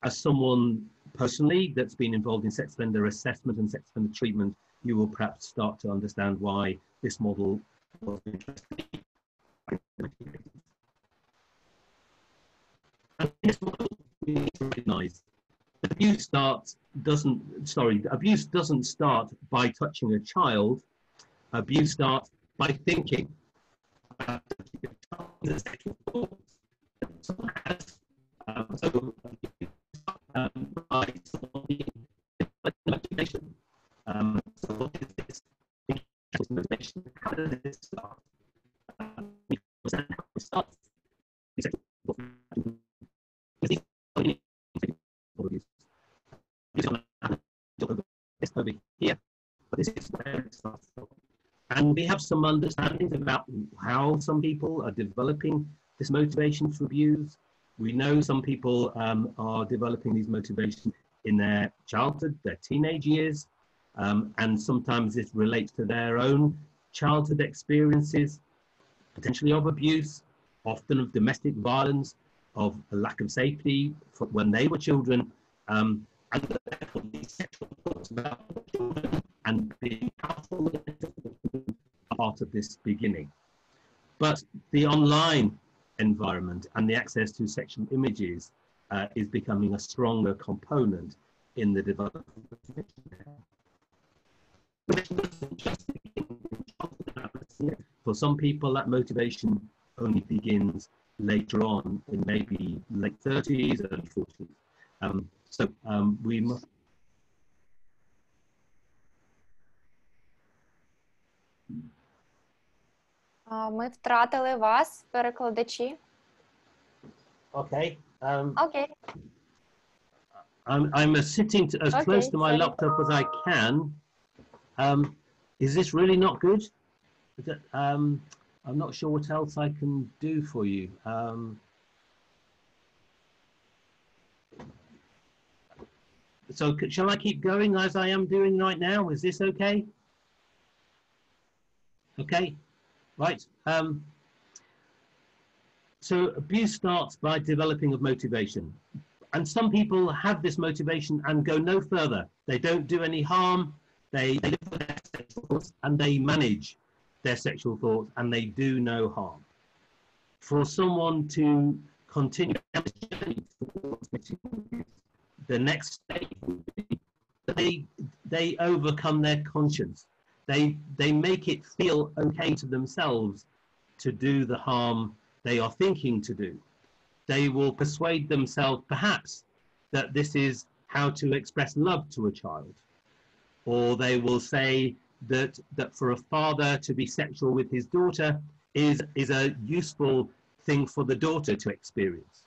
As someone personally that's been involved in sex offender assessment and sex offender treatment, you will perhaps start to understand why this model was interesting. And this model, we need to recognize that abuse doesn't start by touching a child. Abuse starts by thinking about the sexual thoughts that someone has. By motivation. So what is this motivation? How does it start? We understand how it starts. Over here, but this is where it starts. And we have some understandings about how some people are developing this motivation to abuse. We know some people are developing these motivations in their childhood, their teenage years. And sometimes this relates to their own childhood experiences, potentially of abuse, often of domestic violence, of a lack of safety when they were children, and therefore these sexual thoughts about children and being powerful are part of this beginning. But the online environment and the access to sexual images is becoming a stronger component in the development of motivation. For some people, that motivation only begins later on in maybe late 30s, early 40s. So we must. Ми втратили вас, перекладачі. Okay. Okay. I'm sitting as close to my laptop as I can. Is this really not good? I'm not sure what else I can do for you. So shall I keep going as I am doing right now? Is this okay? Okay, right. So abuse starts by developing of motivation. And some people have this motivation and go no further. They don't do any harm. They live with their sexual thoughts and they manage their sexual thoughts and they do no harm. For someone to continue this journey towards the next stage would be that they overcome their conscience. They make it feel okay to themselves to do the harm they are thinking to do. They will persuade themselves perhaps that this is how to express love to a child. Or they will say that for a father to be sexual with his daughter is a useful thing for the daughter to experience.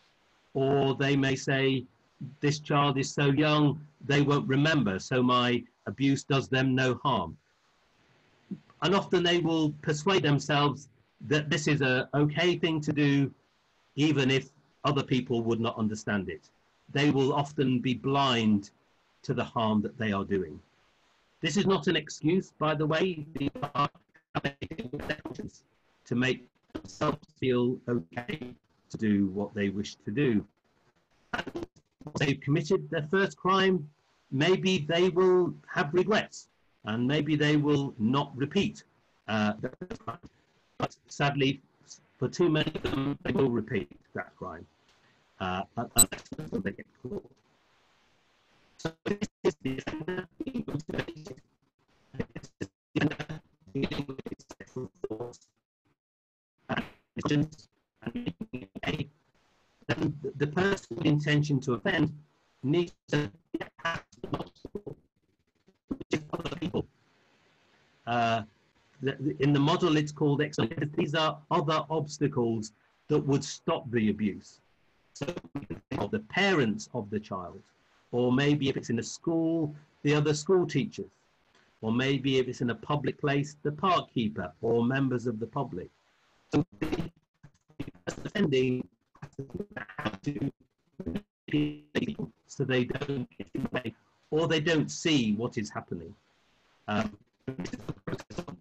Or they may say, this child is so young, they won't remember, so my abuse does them no harm. And often they will persuade themselves that this is an okay thing to do, even if other people would not understand it. They will often be blind to the harm that they are doing. This is not an excuse, by the way. They are to make themselves feel okay to do what they wish to do. And once they've committed their first crime, maybe they will have regrets, and maybe they will not repeat the first crime. But sadly, for too many of them, they will repeat that crime unless they get caught. So this is the motivation. Dealing with sexual thoughts and then the person with intention to offend needs to get past the obstacle, which is other people. In the model, it's called excellence. These are other obstacles that would stop the abuse. So we can think of the parents of the child, or maybe if it's in a school, the other school teachers, or maybe if it's in a public place, the park keeper or members of the public. So the offending have to so they don't get away or they don't see what is happening. This is the process of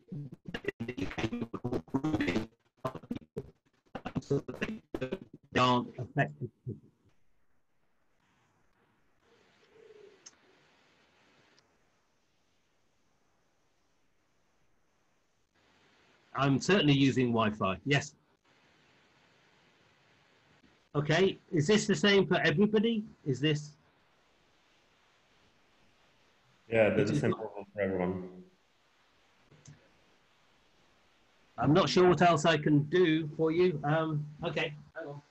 so that they aren't affected. I'm certainly using Wi-Fi, yes. Okay, is this the same for everybody? Is this? Yeah, that's the same problem for everyone. I'm not sure what else I can do for you. Okay, hang on.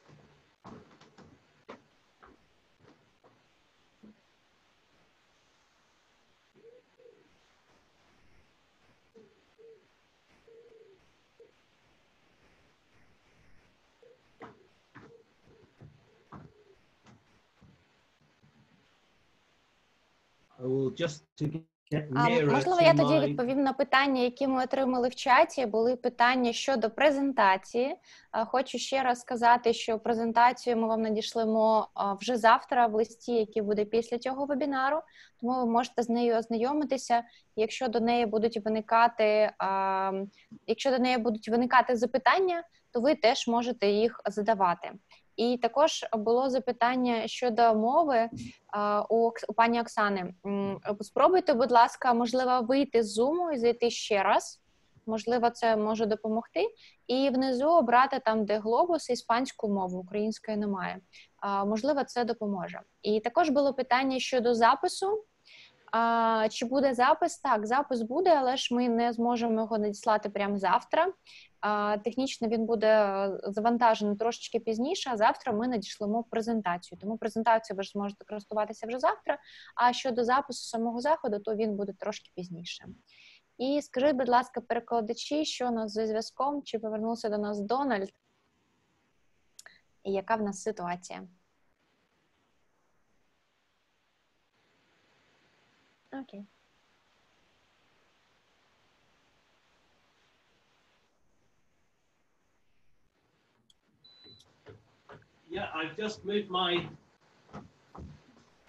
I will just to give Можливо, я тоді відповім на питання, які ми отримали в чаті. Були питання щодо презентації. Хочу ще раз сказати, що презентацію ми вам надішлемо вже завтра в листі, який буде після цього вебінару, тому ви можете з нею ознайомитися. Якщо до неї будуть виникати запитання, то ви теж можете їх задавати. І також було запитання щодо мови у пані Оксани. Спробуйте, будь ласка, можливо, вийти з Zoom і зайти ще раз. Можливо, це може допомогти. І внизу обрати там, де глобус, іспанську мову, української немає. Можливо, це допоможе. І також було питання щодо запису. Чи буде запис? Так, запис буде, але ж ми не зможемо його надіслати прямо завтра. Технічно він буде завантажений трошечки пізніше, а завтра ми надішлемо презентацію. Тому презентацію ви ж зможете користуватися вже завтра, а щодо запису самого заходу, то він буде трошки пізніше. І скажіть, будь ласка, перекладачі, що у нас зі зв'язком, чи повернувся до нас Дональд, і яка в нас ситуація? Окей. Yeah, I've just moved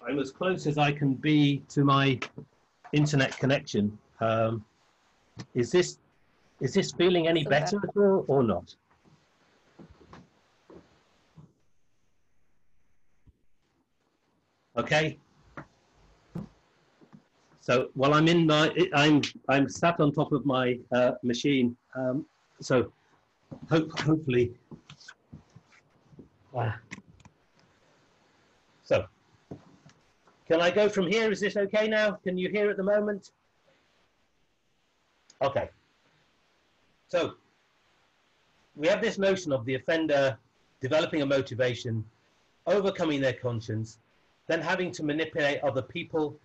I'm as close as I can be to my internet connection. Is this feeling any better at all or not? Okay. So while I'm sat on top of my machine. So hopefully. So, can I go from here? Is this okay now? Can you hear at the moment? Okay. So, we have this notion of the offender developing a motivation, overcoming their conscience, then having to manipulate other people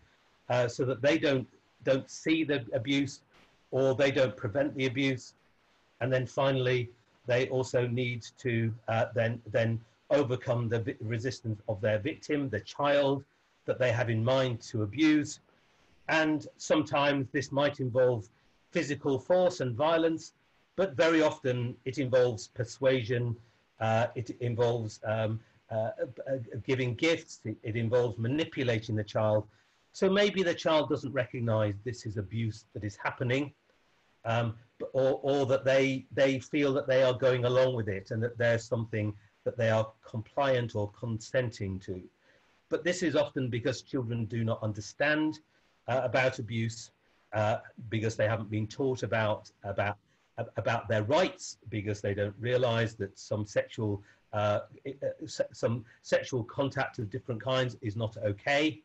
so that they don't see the abuse or they don't prevent the abuse, and then finally they also need to then overcome the resistance of their victim, the child that they have in mind to abuse. And sometimes this might involve physical force and violence, but very often it involves persuasion, it involves giving gifts, it involves manipulating the child. So maybe the child doesn't recognize this is abuse that is happening, or that they feel that they are going along with it and that there's something that they are compliant or consenting to. But this is often because children do not understand about abuse, because they haven't been taught about their rights, because they don't realize that some sexual contact of different kinds is not okay.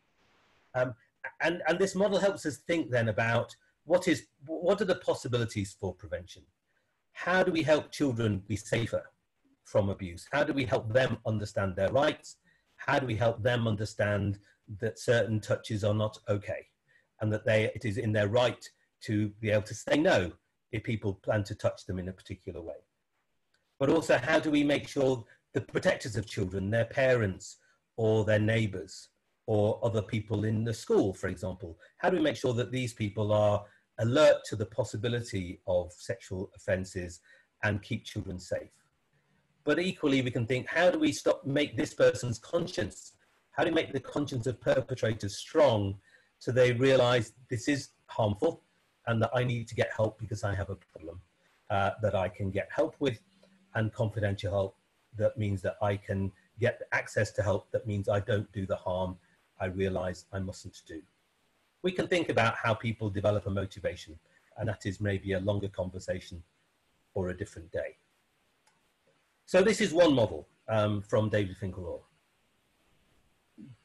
And this model helps us think then about what are the possibilities for prevention? How do we help children be safer from abuse? How do we help them understand their rights? How do we help them understand that certain touches are not okay, and that it is in their right to be able to say no if people plan to touch them in a particular way? But also, how do we make sure the protectors of children, their parents or their neighbors or other people in the school, for example, how do we make sure that these people are alert to the possibility of sexual offences and keep children safe? But equally, we can think, how do we make this person's conscience? How do we make the conscience of perpetrators strong so they realize this is harmful and that I need to get help because I have a problem that I can get help with, and confidential help that means that I can get access to help that means I don't do the harm I realize I mustn't do. We can think about how people develop a motivation, and that is maybe a longer conversation or a different day. So this is one model from David Finkelhor.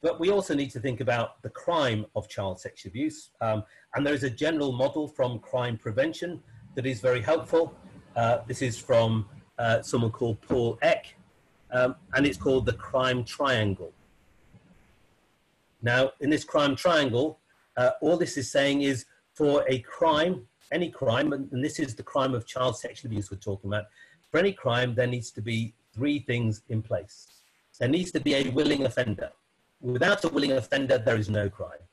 But we also need to think about the crime of child sexual abuse. And there is a general model from crime prevention that is very helpful. This is from someone called Paul Eck, and it's called the crime triangle. Now, in this crime triangle, all this is saying is for a crime, any crime, and this is the crime of child sexual abuse we're talking about, for any crime, there needs to be three things in place. There needs to be a willing offender. Without a willing offender, there is no crime.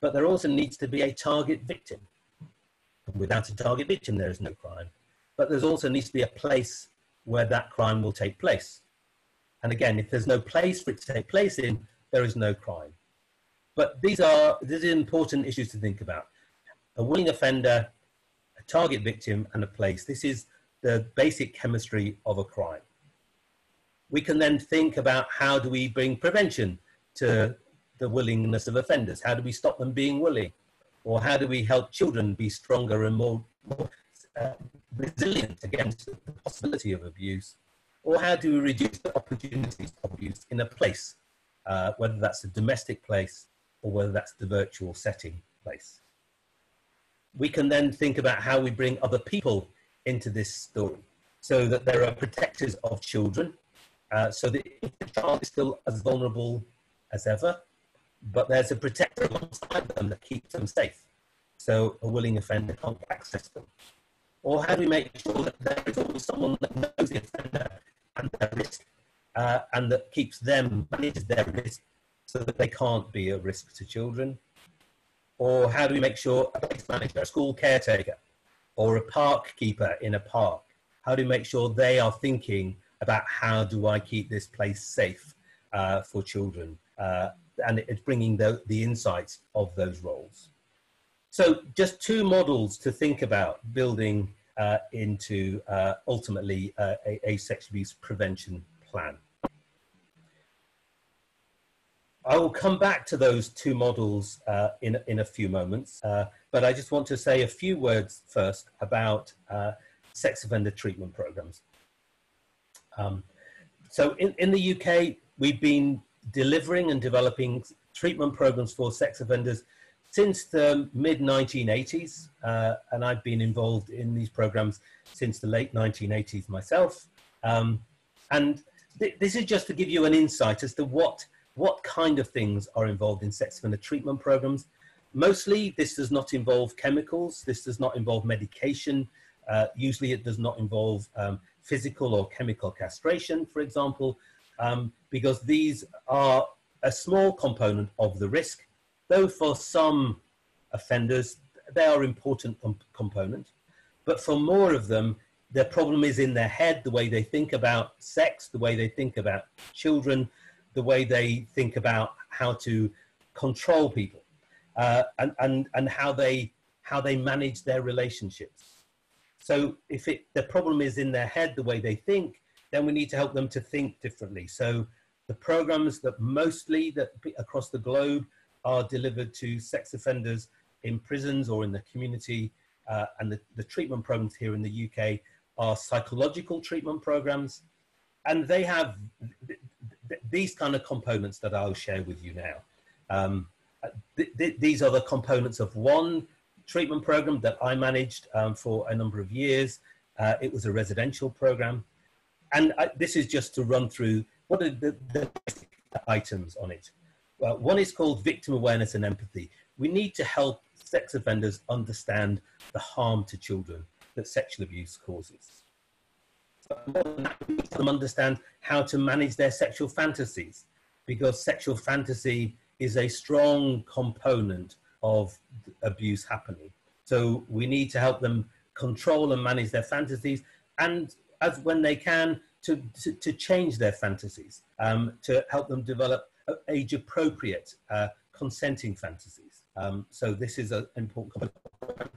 but there also needs to be a target victim. Without a target victim, there is no crime. But there also needs to be a place where that crime will take place. And again, if there's no place for it to take place in, there is no crime. But these are important issues to think about. A willing offender, a target victim, and a place. This is the basic chemistry of a crime. We can then think about how do we bring prevention to the willingness of offenders? How do we stop them being willing? Or how do we help children be stronger and more resilient against the possibility of abuse? Or how do we reduce the opportunities of abuse in a place, whether that's a domestic place or whether that's the virtual setting place? We can then think about how we bring other people into this story so that there are protectors of children, so that if the child is still as vulnerable as ever, but there's a protector alongside them that keeps them safe, so a willing offender can't access them. Or how do we make sure that there is always someone that knows the offender and their risk, and that keeps them, manages their risk, so that they can't be a risk to children? Or how do we make sure a place manager, a school caretaker, or a park keeper in a park, how do we make sure they are thinking about how do I keep this place safe for children? And it's bringing the insights of those roles. So just two models to think about building into ultimately a sexual abuse prevention plan. I will come back to those two models in a few moments, but I just want to say a few words first about sex offender treatment programs. So in the UK, we've been delivering and developing treatment programs for sex offenders since the mid-1980s, and I've been involved in these programs since the late 1980s myself. And this is just to give you an insight as to what kind of things are involved in sex offender treatment programs. Mostly, this does not involve chemicals. This does not involve medication. Usually, it does not involve physical or chemical castration, for example, because these are a small component of the risk, though for some offenders, they are important component. But for more of them, the problem is in their head, the way they think about sex, the way they think about children, the way they think about how to control people, and how they manage their relationships. So if the problem is in their head, the way they think, then we need to help them to think differently. So the programs that mostly across the globe are delivered to sex offenders in prisons or in the community, and the treatment programs here in the UK are psychological treatment programs, and they have these kind of components that I'll share with you now. These are the components of one treatment program that I managed for a number of years. It was a residential program. And this is just to run through what are the basic items on it. One is called victim awareness and empathy. We need to help sex offenders understand the harm to children that sexual abuse causes. We need to understand how to manage their sexual fantasies, because sexual fantasy is a strong component of abuse happening. So we need to help them control and manage their fantasies, and as when they can, to change their fantasies, to help them develop age-appropriate consenting fantasies. So this is an important component.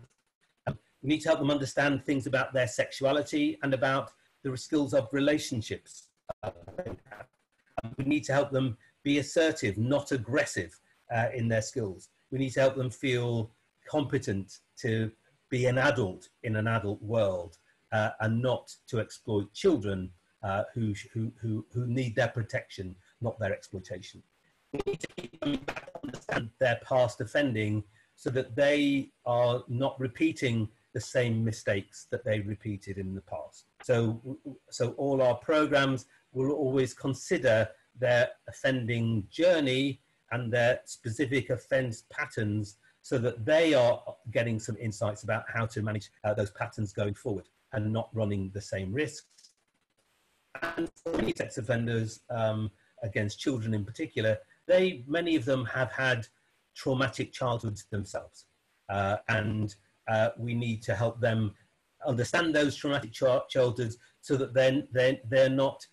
We need to help them understand things about their sexuality and about the skills of relationships. We need to help them be assertive, not aggressive in their skills. We need to help them feel competent to be an adult in an adult world, and not to exploit children who need their protection, not their exploitation. We need to keep them back to understand their past offending so that they are not repeating the same mistakes that they repeated in the past. So all our programs will always consider their offending journey and their specific offense patterns so that they are getting some insights about how to manage those patterns going forward and not running the same risks. And for many sex offenders, against children in particular, many of them have had traumatic childhoods themselves. And we need to help them understand those traumatic childhoods so that then they're not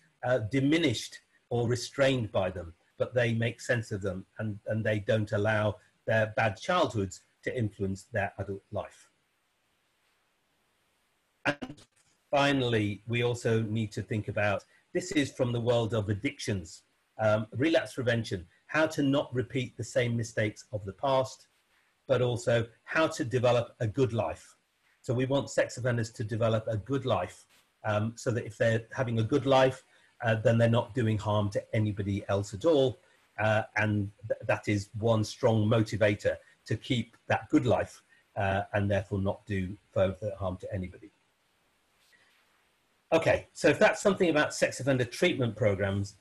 diminished or restrained by them, but they make sense of them, and they don't allow their bad childhoods to influence their adult life. And finally, we also need to think about, this is from the world of addictions, relapse prevention, how to not repeat the same mistakes of the past, but also how to develop a good life. So we want sex offenders to develop a good life, so that if they're having a good life, then they're not doing harm to anybody else at all. And that is one strong motivator to keep that good life, and therefore not do further harm to anybody. Okay, so if that's something about sex offender treatment programs,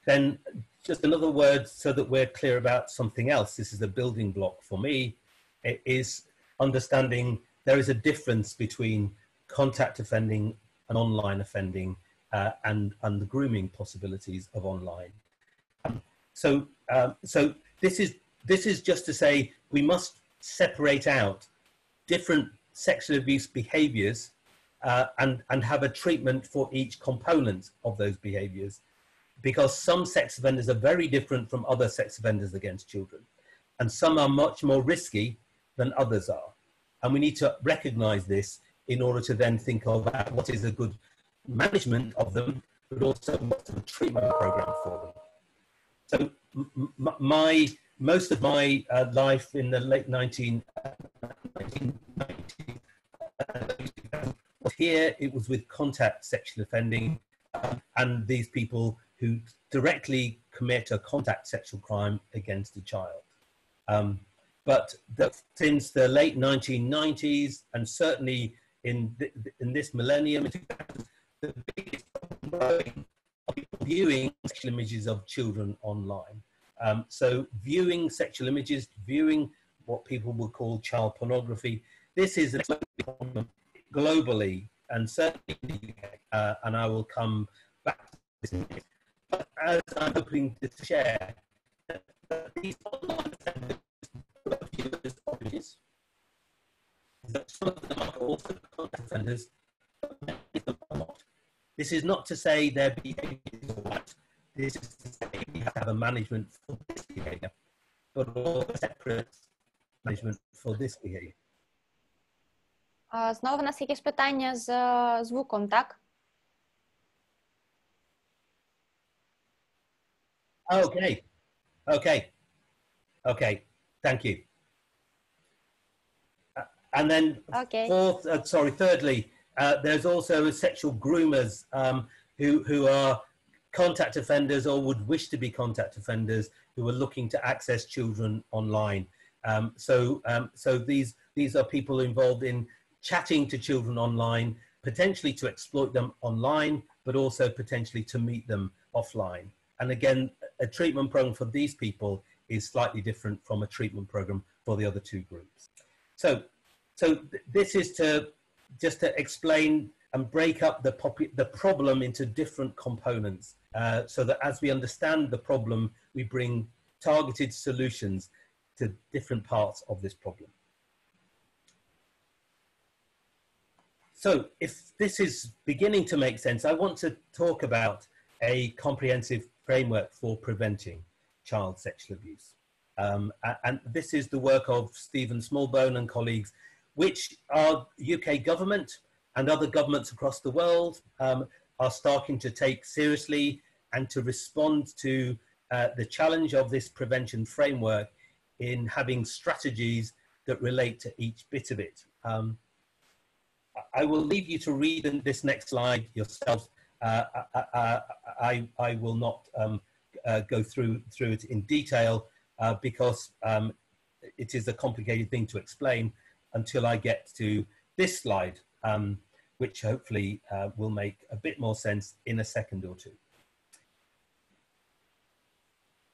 then just another word so that we're clear about something else. This is a building block for me. It is understanding there is a difference between contact offending and online offending, and the grooming possibilities of online. So this is just to say we must separate out different sexual abuse behaviours and have a treatment for each component of those behaviours, because some sex offenders are very different from other sex offenders against children, and some are much more risky than others are. And we need to recognise this in order to then think of what is a good management of them, but also what's a treatment programme for them. So most of my life in the late 1990s, here it was with contact sexual offending, and these people who directly commit a contact sexual crime against a child. But since the late 1990s, and certainly in this millennium, the biggest problem of people viewing sexual images of children online. So viewing sexual images, viewing what people would call child pornography, this is a problem globally, and certainly in the UK, and I will come back to this in a minute. But as I'm hoping to share, that these online offenders viewers of images, that some of them are also contact offenders, but many of them are not. This is not to say their behaviour is all right. This is to say we have to have a management for this behaviour, but all separate management for this behaviour. Знову в нас якісь питання з звуком, так? Okay. Thank you. And then thirdly, there's also sexual groomers who are contact offenders or would wish to be contact offenders who are looking to access children online. So these are people involved in chatting to children online, potentially to exploit them online, but also potentially to meet them offline. And again, a treatment program for these people is slightly different from a treatment program for the other two groups. So this is just to explain and break up the problem into different components, so that as we understand the problem, we bring targeted solutions to different parts of this problem. So if this is beginning to make sense, I want to talk about a comprehensive framework for preventing child sexual abuse. And this is the work of Stephen Smallbone and colleagues, which our UK government and other governments across the world are starting to take seriously and to respond to the challenge of this prevention framework in having strategies that relate to each bit of it. I will leave you to read this next slide yourselves. I will not go through it in detail because it is a complicated thing to explain until I get to this slide, which hopefully will make a bit more sense in a second or two.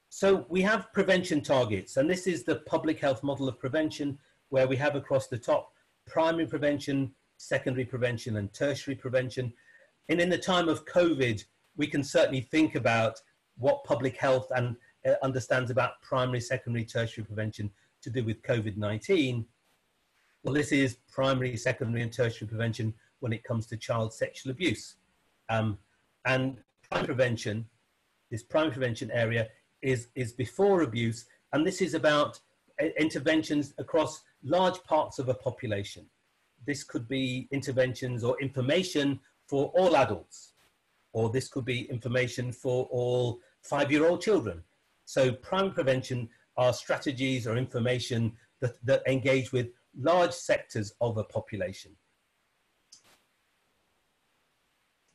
So we have prevention targets, and this is the public health model of prevention, where we have across the top primary prevention, secondary prevention, and tertiary prevention. And in the time of COVID, we can certainly think about what public health and understands about primary, secondary, tertiary prevention to do with COVID-19, well, this is primary, secondary, and tertiary prevention when it comes to child sexual abuse. And primary prevention, this primary prevention area is before abuse, and this is about interventions across large parts of a population. This could be interventions or information for all adults, or this could be information for all 5-year-old children. So primary prevention are strategies or information that engage with large sectors of a population.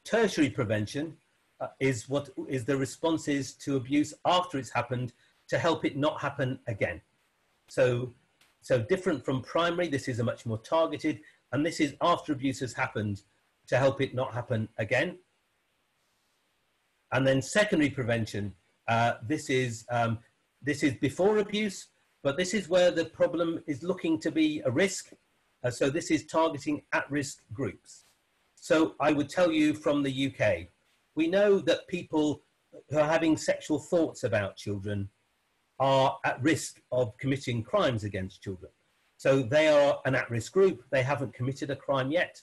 Tertiary prevention is the responses to abuse after it's happened to help it not happen again. So different from primary, this is a much more targeted, and this is after abuse has happened to help it not happen again. And then secondary prevention, this is before abuse, but this is where the problem is looking to be a risk. So this is targeting at-risk groups. So I would tell you from the UK, we know that people who are having sexual thoughts about children are at risk of committing crimes against children. So they are an at-risk group. They haven't committed a crime yet.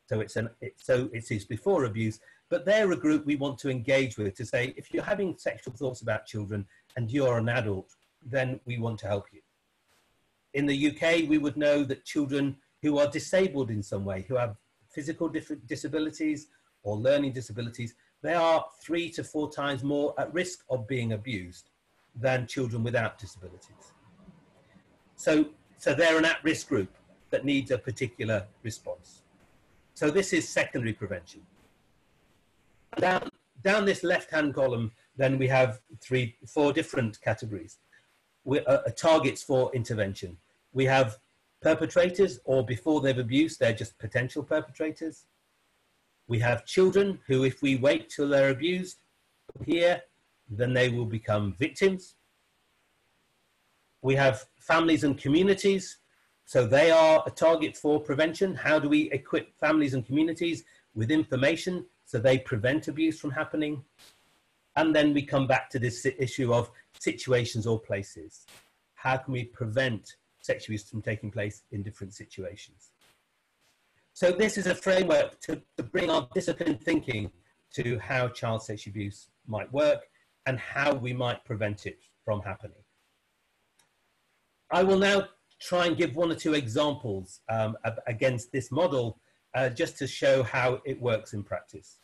So it is before abuse, but they're a group we want to engage with to say, if you're having sexual thoughts about children and you're an adult, then we want to help you. In the UK, we would know that children who are disabled in some way, who have physical disabilities or learning disabilities, they are 3 to 4 times more at risk of being abused than children without disabilities. So they're an at-risk group that needs a particular response. So this is secondary prevention. Down this left-hand column, then we have 4 different categories. Targets for intervention. We have perpetrators, or before they've abused, they're just potential perpetrators. We have children who, if we wait till they're abused here, then they will become victims. We have families and communities. So they are a target for prevention. How do we equip families and communities with information so they prevent abuse from happening? And then we come back to this issue of situations or places. How can we prevent sexual abuse from taking place in different situations? So this is a framework to bring our disciplined thinking to how child sexual abuse might work and how we might prevent it from happening. I will now try and give 1 or 2 examples against this model just to show how it works in practice.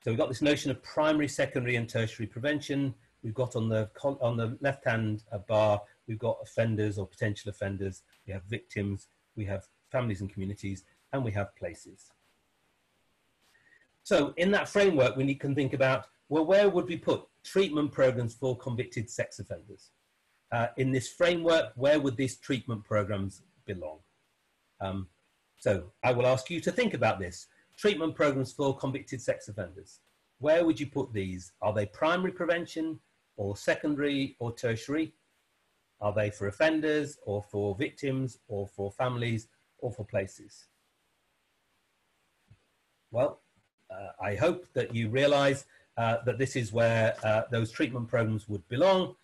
So we've got this notion of primary, secondary and tertiary prevention. We've got on the left-hand bar, we've got offenders or potential offenders. We have victims, we have families and communities, and we have places. So in that framework, we can think about, well, where would we put treatment programs for convicted sex offenders? In this framework, where would these treatment programs belong? So I will ask you to think about this. Treatment programs for convicted sex offenders. Where would you put these? Are they primary prevention or secondary or tertiary? Are they for offenders or for victims or for families or for places? Well, I hope that you realize that this is where those treatment programs would belong.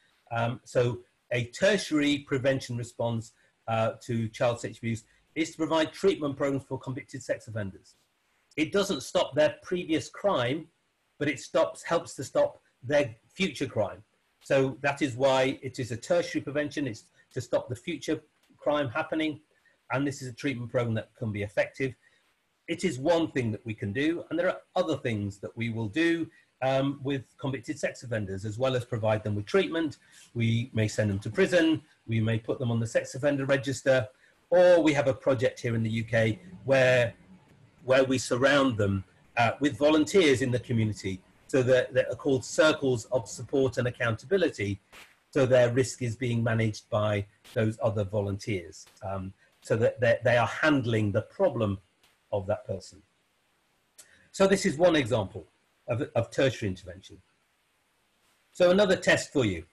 So a tertiary prevention response to child sexual abuse is to provide treatment programs for convicted sex offenders. It doesn't stop their previous crime, but it helps to stop their future crime. So that is why it is a tertiary prevention. It's to stop the future crime happening. And this is a treatment program that can be effective. It is one thing that we can do. And there are other things that we will do with convicted sex offenders, as well as provide them with treatment. We may send them to prison. We may put them on the sex offender register. Or we have a project here in the UK where we surround them with volunteers in the community, so that are called circles of support and accountability. So their risk is being managed by those other volunteers, so that they are handling the problem of that person. So this is one example of tertiary intervention. So another test for you.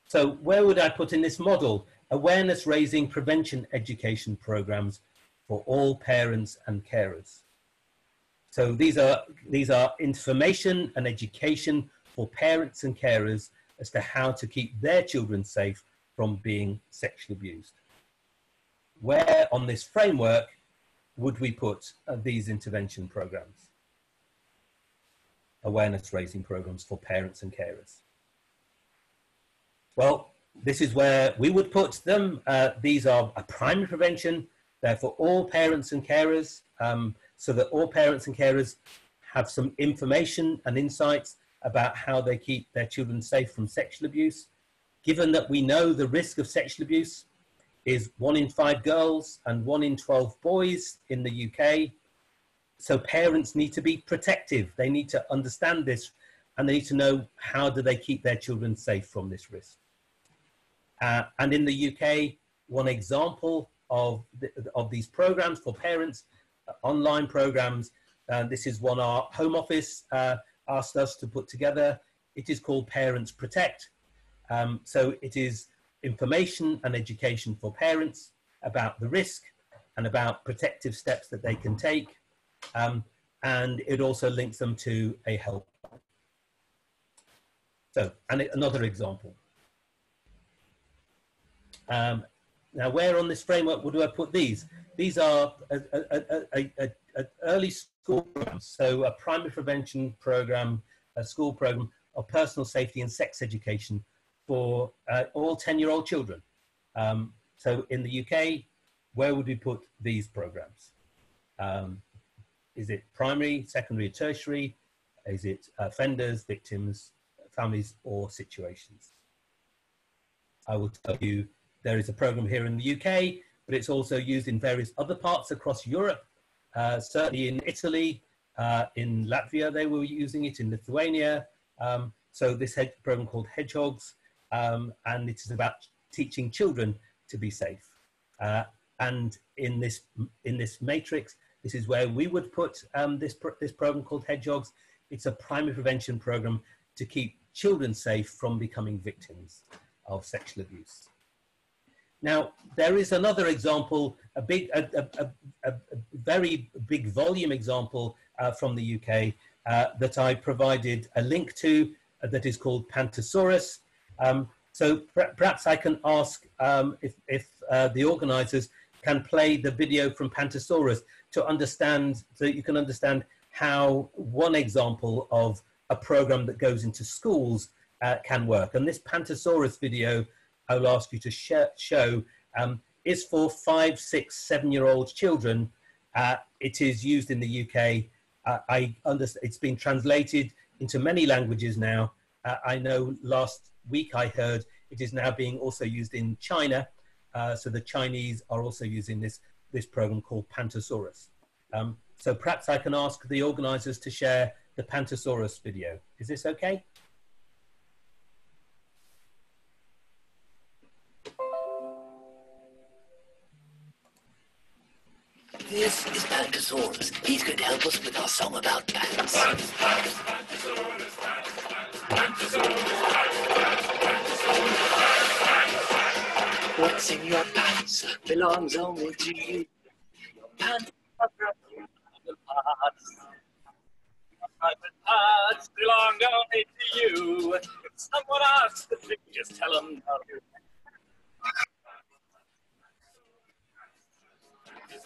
So where would I put in this model? Awareness raising prevention education programs for all parents and carers. So these are information and education for parents and carers as to how to keep their children safe from being sexually abused. Where on this framework would we put these intervention programs? Awareness raising programs for parents and carers. Well, this is where we would put them. These are a primary prevention. They're for all parents and carers, so that all parents and carers have some information and insights about how they keep their children safe from sexual abuse. Given that we know the risk of sexual abuse is 1 in 5 girls and 1 in 12 boys in the UK, so parents need to be protective. They need to understand this, and they need to know how do they keep their children safe from this risk. And in the UK, one example of these programs for parents, online programs, this is one our Home Office asked us to put together. It is called Parents Protect. So it is information and education for parents about the risk and about protective steps that they can take. And it also links them to a helpline. So, and another example. Now, where on this framework would I put these? These are early school programs, so a primary prevention program, a school program of personal safety and sex education for all 10-year-old children. So in the UK, where would we put these programs? Is it primary, secondary, tertiary? Is it offenders, victims, families, or situations? I will tell you, there is a program here in the UK, but it's also used in various other parts across Europe. Certainly in Italy, in Latvia, they were using it, in Lithuania. So this program called Hedgehogs, and it is about teaching children to be safe. And in this matrix, this is where we would put this program called Hedgehogs. It's a primary prevention program to keep children safe from becoming victims of sexual abuse. Now, there is another example, a very big volume example from the UK that I provided a link to that is called Pantosaurus. So perhaps I can ask if the organizers can play the video from Pantosaurus to understand, so you can understand how one example of a program that goes into schools can work. And this Pantosaurus video I will ask you to show is for 5, 6, 7-year-old children. It is used in the UK. I understand it's been translated into many languages now. I know last week I heard it is now being also used in China. So the Chinese are also using this program called Pantosaurus. So perhaps I can ask the organizers to share the Pantosaurus video. Is this okay? This is Pantosaurus. He's going to help us with our song about pants. What's in your pants belongs only to you. Your pants are broken parts. Your private parts belong only to you. If someone asks the thing, just tell them no.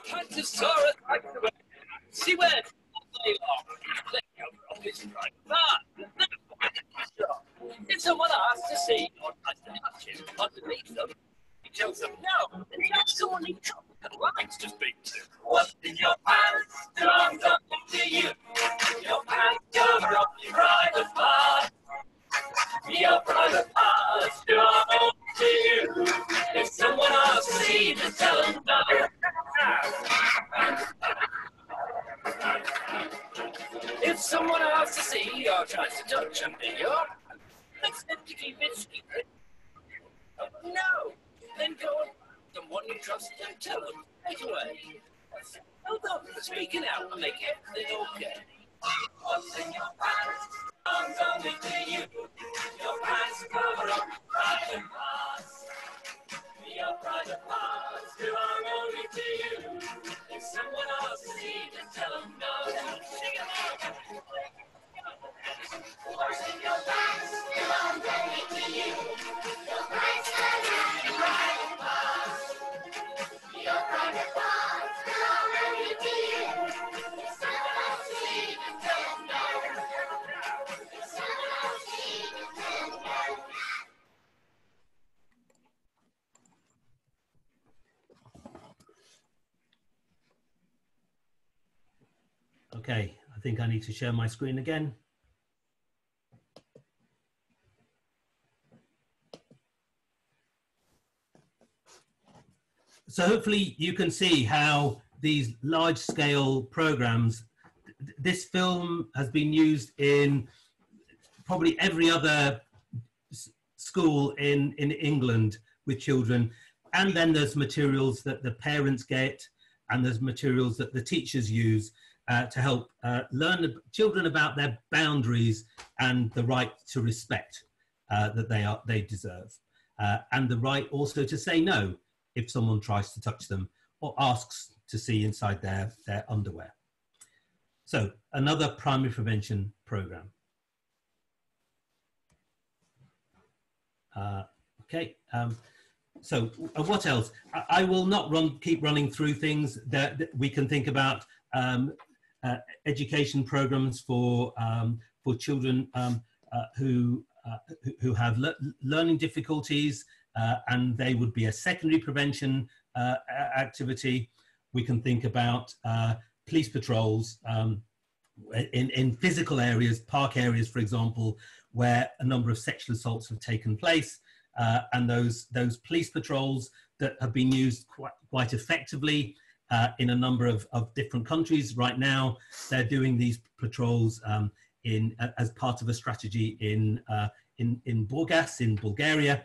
Pantosaurus likes to wear. She wears all day long. Playing over off his private part. Never find it shop. If someone asks to see or tries to touch him underneath them, he tells them no. And that's all he likes to speak to. What's in your pants belongs only to you. Your pants cover up your private part. Your private parts belong only to you. If someone asks to see, just tell them no. If someone asks to see or tries to touch under your pants, let's them to keep it secret. Oh, no, then go and someone you trust and tell them right away. Hold on for speaking out and make everything okay. What's in your pants belongs only to you. Your pants cover up private parts. Your private parts belong only to you. If someone asks to see, just tell them no. Okay, I think I need to share my screen again. So hopefully you can see how these large-scale programs, this film has been used in probably every other school in England with children. And then there's materials that the parents get, and there's materials that the teachers use to help learn the children about their boundaries and the right to respect that they deserve. And the right also to say no if someone tries to touch them or asks to see inside their underwear. So another primary prevention program. Okay, so what else? I will not keep running through things that we can think about. Education programs for children who have learning difficulties, and they would be a secondary prevention activity. We can think about police patrols in physical areas, park areas, for example, where a number of sexual assaults have taken place, and those police patrols that have been used quite effectively in a number of different countries. Right now, they're doing these patrols as part of a strategy in Burgas, in Bulgaria.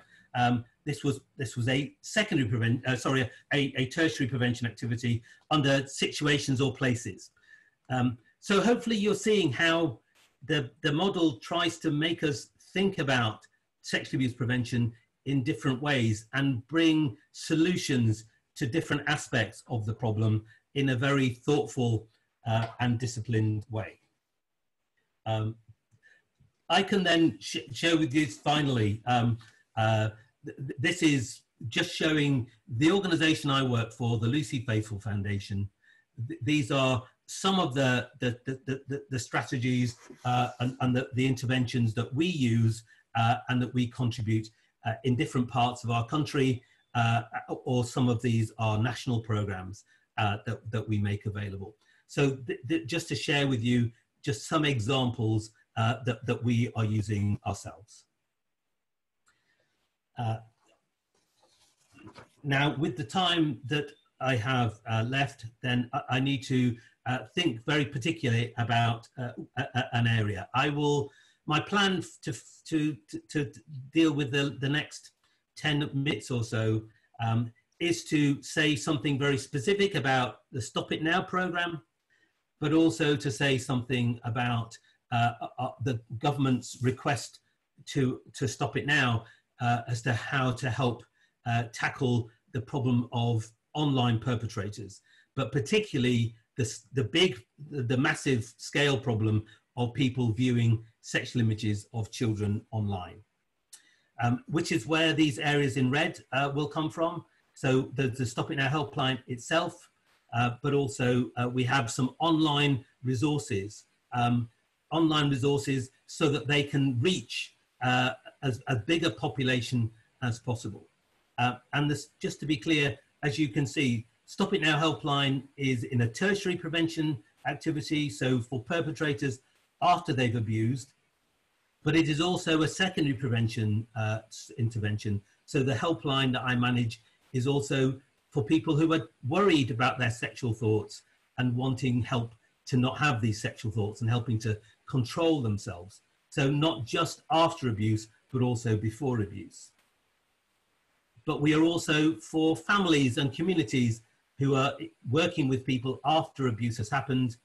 This was a secondary a tertiary prevention activity under situations or places. So hopefully you're seeing how the model tries to make us think about sexual abuse prevention in different ways and bring solutions to different aspects of the problem in a very thoughtful and disciplined way. I can then share with you finally, this is just showing the organization I work for, the Lucy Faithfull Foundation. These are some of the strategies and the interventions that we use and that we contribute in different parts of our country, or some of these are national programs that we make available. So just to share with you just some examples that we are using ourselves. Now, with the time that I have left, then I need to think very particularly about an area. My plan to deal with the next 10 minutes or so is to say something very specific about the Stop It Now program, but also to say something about the government's request to Stop It Now as to how to help tackle the problem of online perpetrators, but particularly the massive scale problem of people viewing sexual images of children online, which is where these areas in red will come from. So the Stop It Now helpline itself, but also we have some online resources so that they can reach as big a population as possible. And this, just to be clear, as you can see, Stop It Now helpline is in a tertiary prevention activity, so for perpetrators after they've abused, but it is also a secondary prevention intervention. So the helpline that I manage is also for people who are worried about their sexual thoughts and wanting help to not have these sexual thoughts and helping to control themselves. So not just after abuse, but also before abuse. But we are also for families and communities who are working with people after abuse has happened,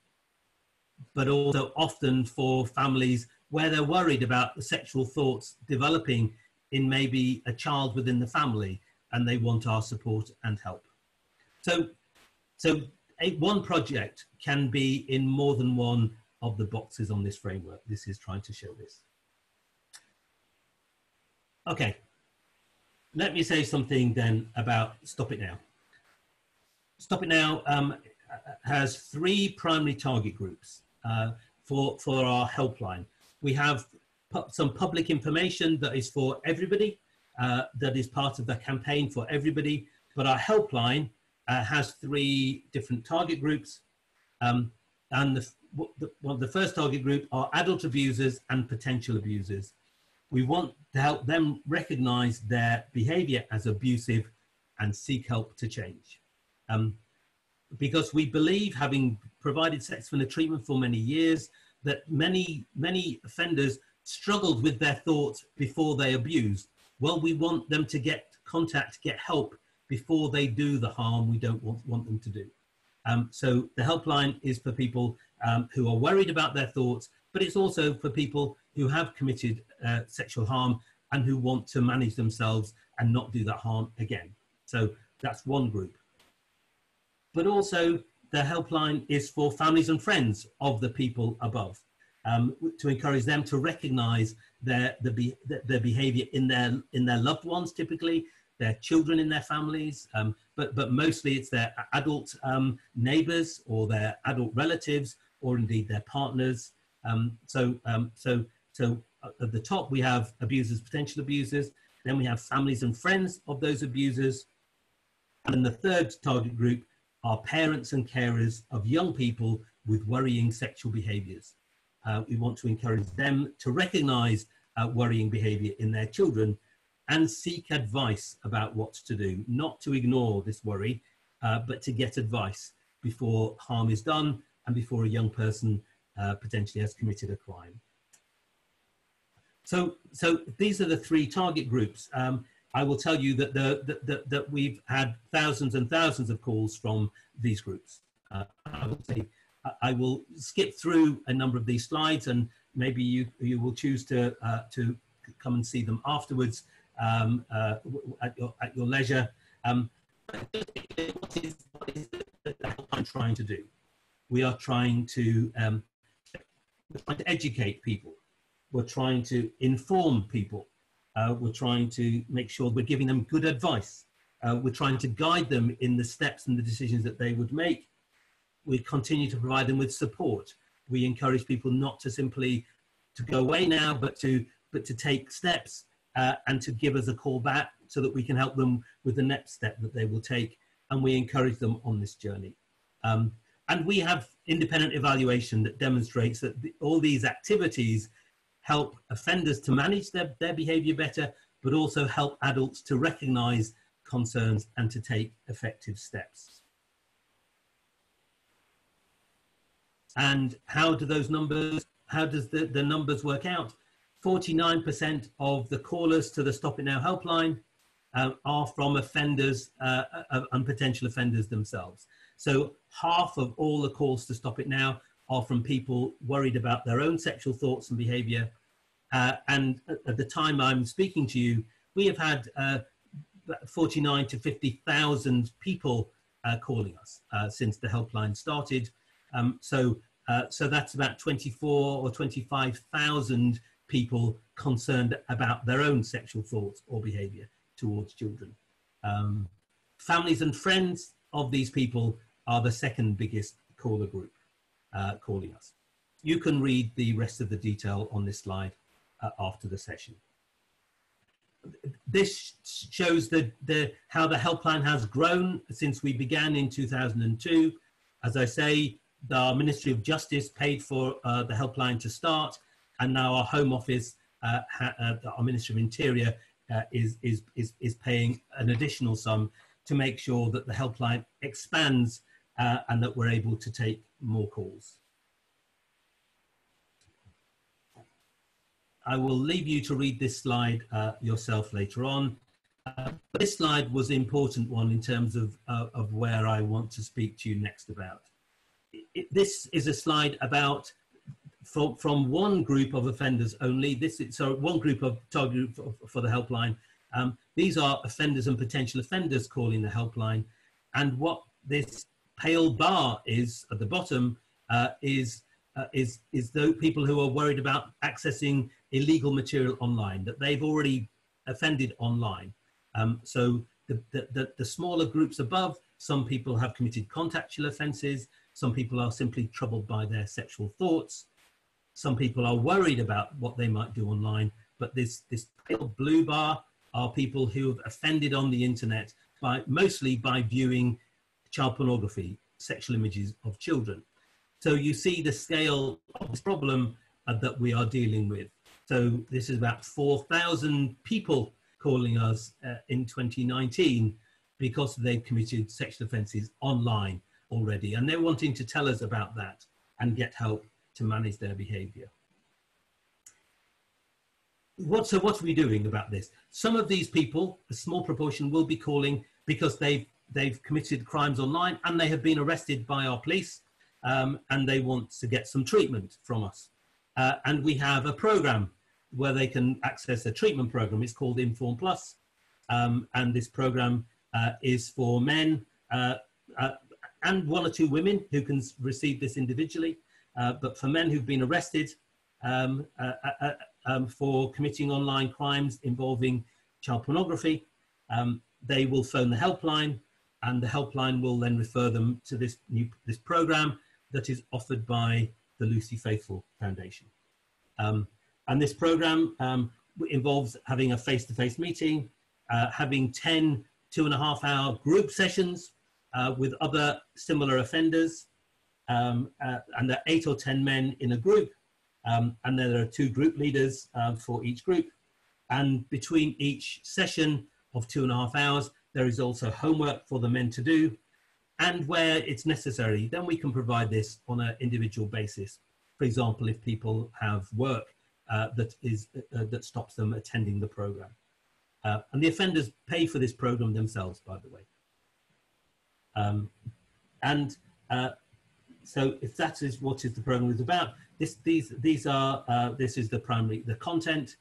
but also often for families where they're worried about the sexual thoughts developing in maybe a child within the family, and they want our support and help. So one project can be in more than one of the boxes on this framework. This is trying to show this. Okay, let me say something then about Stop It Now. Stop It Now has 3 primary target groups for our helpline. We have some public information that is for everybody, that is part of the campaign for everybody, but our helpline has 3 different target groups. And the first target group are adult abusers and potential abusers. We want to help them recognize their behavior as abusive and seek help to change. Because we believe, having provided sex offender treatment for many years, that many offenders struggled with their thoughts before they abused. Well, we want them to get contact, get help before they do the harm we don't want them to do. So the helpline is for people who are worried about their thoughts, but it's also for people who have committed sexual harm and who want to manage themselves and not do that harm again. So that's one group. But also the helpline is for families and friends of the people above, to encourage them to recognize their behavior in their loved ones, typically, their children in their families, but mostly it's their adult neighbors or their adult relatives, or indeed their partners. So at the top we have abusers, potential abusers, then we have families and friends of those abusers, and then the third target group are parents and carers of young people with worrying sexual behaviors. We want to encourage them to recognize worrying behavior in their children and seek advice about what to do, not to ignore this worry, but to get advice before harm is done and before a young person potentially has committed a crime. So these are the three target groups. I will tell you that that we've had thousands and thousands of calls from these groups. I will skip through a number of these slides, and maybe you will choose to come and see them afterwards at your leisure. What is the helpline trying to do? We are trying to educate people. We're trying to inform people. We're trying to make sure we're giving them good advice. We're trying to guide them in the steps and the decisions that they would make. We continue to provide them with support. We encourage people not to simply to go away now, but to take steps and to give us a call back so that we can help them with the next step that they will take. And we encourage them on this journey. And we have independent evaluation that demonstrates that all these activities help offenders to manage their behavior better, but also help adults to recognize concerns and to take effective steps. And how do those numbers, how does the numbers work out? 49% of the callers to the Stop It Now helpline are from offenders and potential offenders themselves. So half of all the calls to Stop It Now are from people worried about their own sexual thoughts and behavior. And at the time I'm speaking to you, we have had 49 to 50,000 people calling us since the helpline started. So that's about 24 or 25,000 people concerned about their own sexual thoughts or behavior towards children. Families and friends of these people are the second biggest caller group calling us. You can read the rest of the detail on this slide after the session. This shows how the helpline has grown since we began in 2002. As I say, the Ministry of Justice paid for the helpline to start, and now our Home Office, our Ministry of Interior, is paying an additional sum to make sure that the helpline expands and that we're able to take more calls. I will leave you to read this slide yourself later on. This slide was an important one in terms of where I want to speak to you next about. This is a slide about from one group of offenders only. So one group of target for the helpline. These are offenders and potential offenders calling the helpline. And what this pale bar is at the bottom is the people who are worried about accessing illegal material online, that they've already offended online. So the smaller groups above, some people have committed contextual offences, some people are simply troubled by their sexual thoughts, some people are worried about what they might do online, but this pale blue bar are people who have offended on the internet mostly by viewing child pornography, sexual images of children. So you see the scale of this problem that we are dealing with. So this is about 4,000 people calling us in 2019 because they've committed sexual offences online already. And they're wanting to tell us about that and get help to manage their behaviour. So what are we doing about this? Some of these people, a small proportion, will be calling because they've committed crimes online and they have been arrested by our police, and they want to get some treatment from us. And we have a program where they can access a treatment program. It's called Inform Plus. And this program is for men and 1 or 2 women who can receive this individually. But for men who've been arrested for committing online crimes involving child pornography, they will phone the helpline, and the helpline will then refer them to this program that is offered by the Lucy Faithfull Foundation. And this program involves having a face-to-face meeting, having 10 2.5-hour group sessions with other similar offenders, and there are 8 or 10 men in a group, and then there are 2 group leaders for each group. And between each session of 2.5 hours, there is also homework for the men to do. And where it's necessary, then we can provide this on an individual basis. For example, if people have work that stops them attending the program. And the offenders pay for this program themselves, by the way. So if that is what the program is about, this is the content.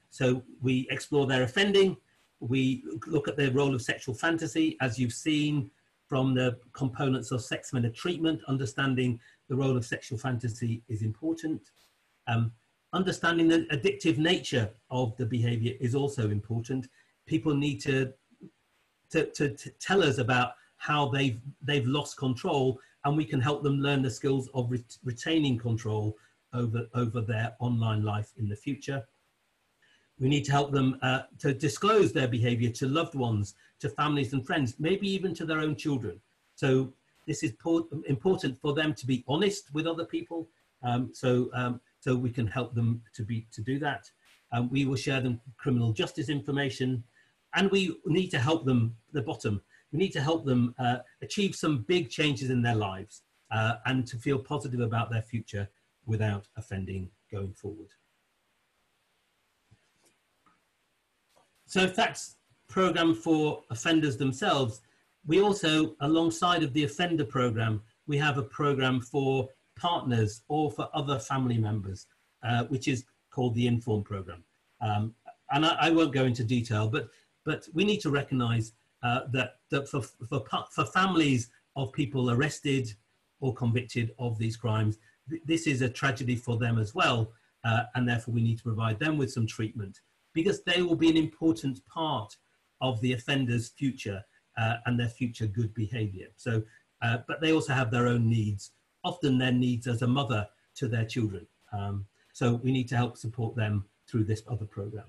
So we explore their offending. We look at their role of sexual fantasy, as you've seen from the components of sex offender treatment. Understanding the role of sexual fantasy is important. Understanding the addictive nature of the behavior is also important. People need to tell us about how they've lost control, and we can help them learn the skills of retaining control over their online life in the future. We need to help them to disclose their behavior to loved ones, to families and friends, maybe even to their own children. So this is important for them to be honest with other people. So we can help them to do that. We will share them criminal justice information, and we need to help them, the bottom, we need to help them achieve some big changes in their lives and to feel positive about their future without offending going forward. So if that's program for offenders themselves, we also, alongside of the offender program, we have a program for partners or for other family members, which is called the Inform program. And I won't go into detail, but we need to recognize that for families of people arrested or convicted of these crimes, this is a tragedy for them as well. And therefore we need to provide them with some treatment, because they will be an important part of the offender's future and their future good behavior. So, but they also have their own needs, often their needs as a mother to their children. So we need to help support them through this other program.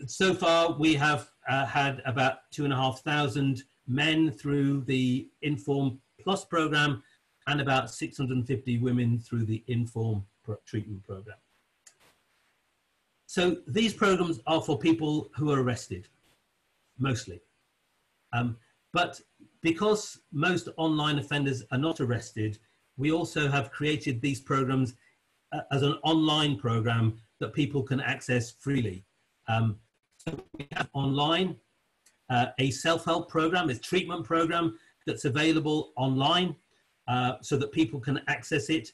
So far, we have had about 2,500 men through the Inform Plus program and about 650 women through the Inform treatment program. So these programs are for people who are arrested, mostly. But because most online offenders are not arrested, we also have created these programs as an online program that people can access freely. So we have online a self-help program, a treatment program that's available online so that people can access it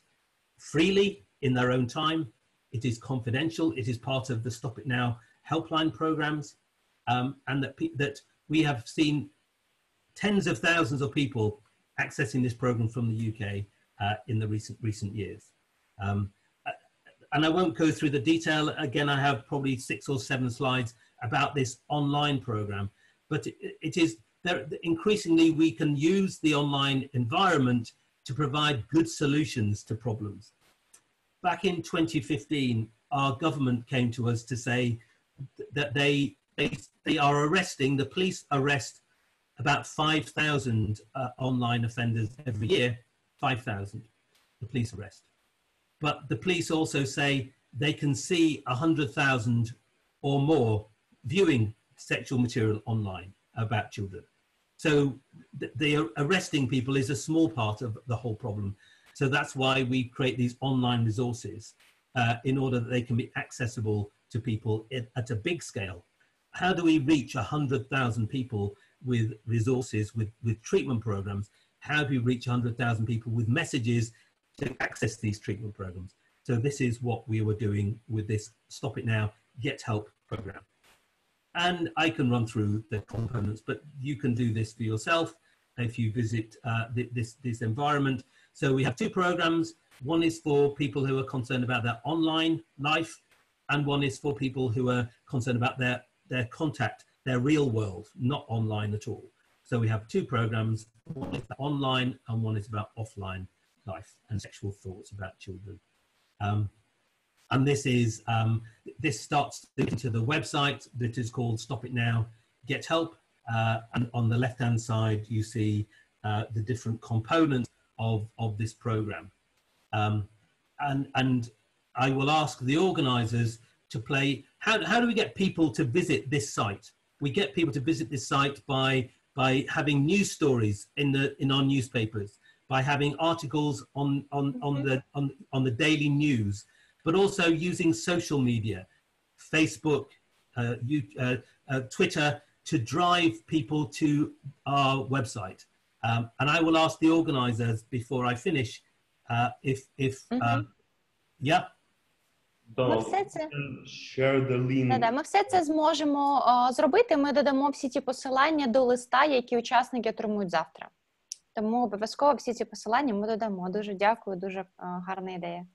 freely in their own time. It is confidential. It is part of the Stop It Now helpline programs, and that we have seen tens of thousands of people accessing this program from the UK in the recent years. And I won't go through the detail. Again, I have probably 6 or 7 slides about this online program, but it is there, increasingly we can use the online environment to provide good solutions to problems. Back in 2015, our government came to us to say that they are arresting, the police arrest about 5,000 online offenders every year, 5,000, the police arrest. But the police also say they can see 100,000 or more viewing sexual material online about children. So the arresting people is a small part of the whole problem. So that's why we create these online resources in order that they can be accessible to people at a big scale. How do we reach 100,000 people with resources, with treatment programs? How do we reach 100,000 people with messages to access these treatment programs? So this is what we were doing with this Stop It Now, Get Help program. And I can run through the components, but you can do this for yourself if you visit this environment. So we have two programs. One is for people who are concerned about their online life, and one is for people who are concerned about their contact, their real world, not online at all. So we have two programs. One is online and one is about offline life and sexual thoughts about children. And this is, this starts into the website that is called Stop It Now, Get Help. And on the left-hand side, you see the different components of this program. And I will ask the organizers to play, how do we get people to visit this site? We get people to visit this site by having news stories in our newspapers, by having articles on the daily news, but also using social media, Facebook, Twitter, to drive people to our website. And I will ask the organizers before I finish yeah. Ми все це, share the link. ми все це зможемо зробити. Ми додамо всі ті посилання до листа, які учасники отримують завтра. Тому обов'язково всі ці посилання ми додамо. Дуже дякую, дуже гарна ідея.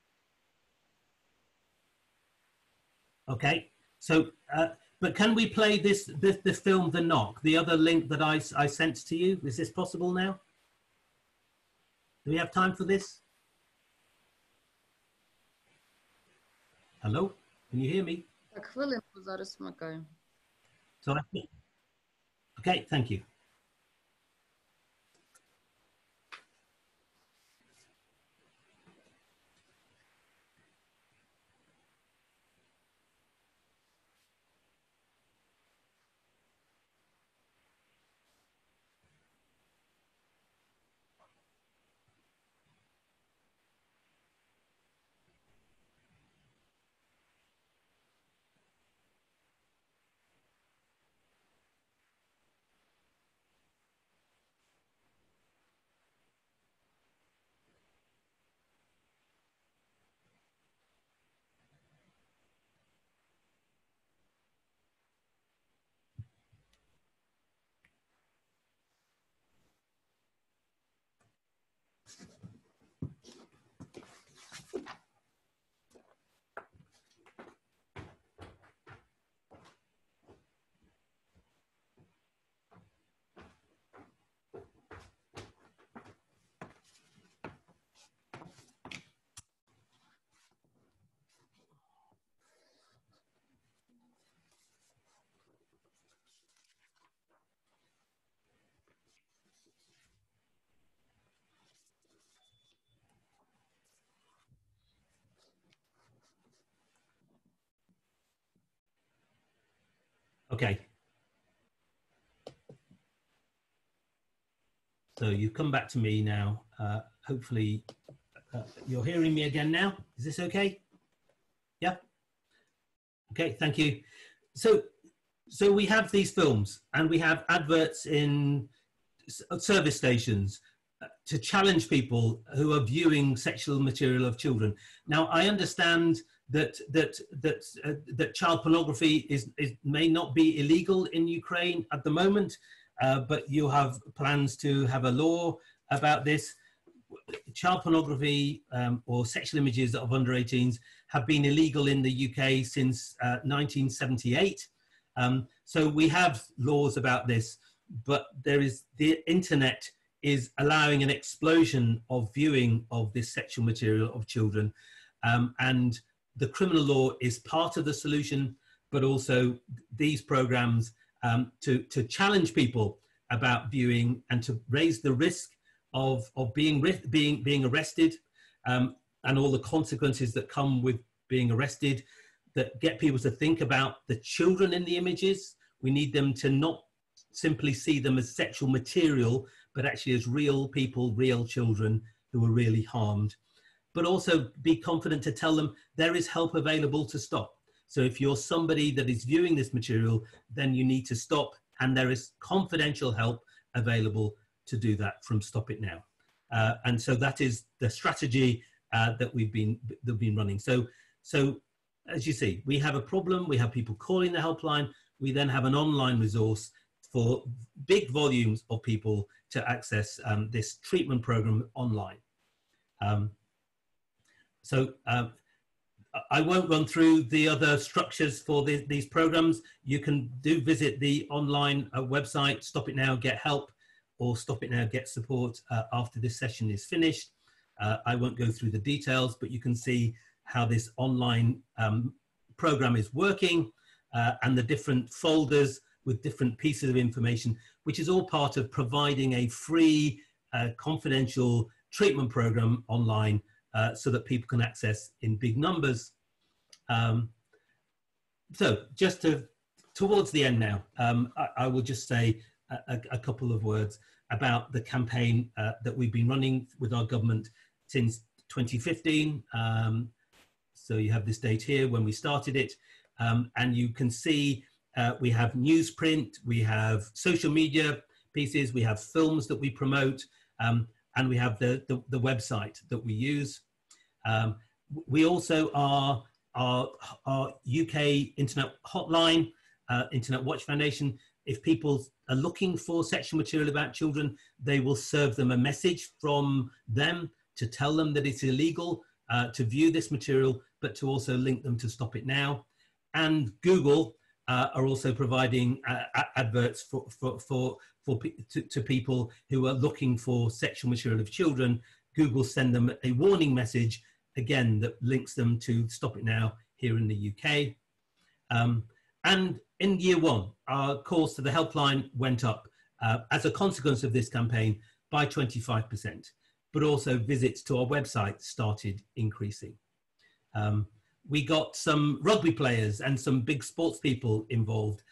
Okay, so but can we play the film The Knock, the other link that I sent to you? Is this possible now? Do we have time for this? Hello, can you hear me? Так, хвилинку зараз вмикаю. So okay, thank you. Okay. So you've come back to me now. Hopefully you're hearing me again now. Is this okay? Yeah? Okay, thank you. So we have these films and we have adverts in service stations to challenge people who are viewing sexual material of children. Now, I understand that child pornography may not be illegal in Ukraine at the moment, but you have plans to have a law about this. Child pornography or sexual images of under 18s have been illegal in the UK since 1978. So we have laws about this, but the internet is allowing an explosion of viewing of this sexual material of children. And the criminal law is part of the solution, but also these programs to challenge people about viewing and to raise the risk of being arrested and all the consequences that come with being arrested, that get people to think about the children in the images. We need them to not simply see them as sexual material, but actually as real people, real children who are really harmed. But also be confident to tell them there is help available to stop. So if you're somebody that is viewing this material, then you need to stop, and there is confidential help available to do that from Stop It Now. And so that is the strategy that we've been running. So as you see, we have a problem, we have people calling the helpline, we then have an online resource for big volumes of people to access this treatment program online. I won't run through the other structures for these programs. You can visit the online website, Stop It Now, Get Help, or Stop It Now, Get Support after this session is finished. I won't go through the details, but you can see how this online program is working and the different folders with different pieces of information, which is all part of providing a free, confidential treatment program online so that people can access in big numbers. So just towards the end now, I will just say a couple of words about the campaign that we've been running with our government since 2015. So you have this date here when we started it, and you can see we have newsprint, we have social media pieces, we have films that we promote, and we have the website that we use. We also are our UK Internet Hotline, Internet Watch Foundation. If people are looking for sexual material about children, they will serve them a message from them to tell them that it's illegal to view this material, but to also link them to Stop It Now. And Google are also providing adverts to people who are looking for sexual material of children. Google send them a warning message, again, that links them to Stop It Now here in the UK. And in year one, our calls to the helpline went up as a consequence of this campaign by 25%, but also visits to our website started increasing. We got some rugby players and some big sports people involved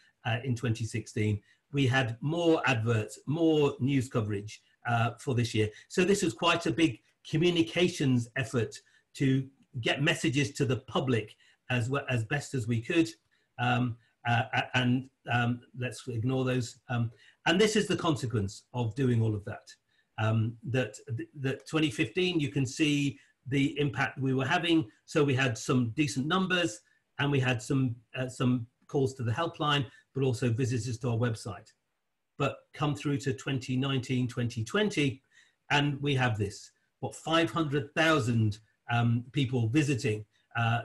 in 2016. We had more adverts, more news coverage for this year. So this was quite a big communications effort to get messages to the public as well, as best as we could. Let's ignore those. And this is the consequence of doing all of that. That 2015, you can see the impact we were having. So we had some decent numbers, and we had some calls to the helpline, but also visitors to our website. But come through to 2019, 2020, and we have this, 500,000 people visiting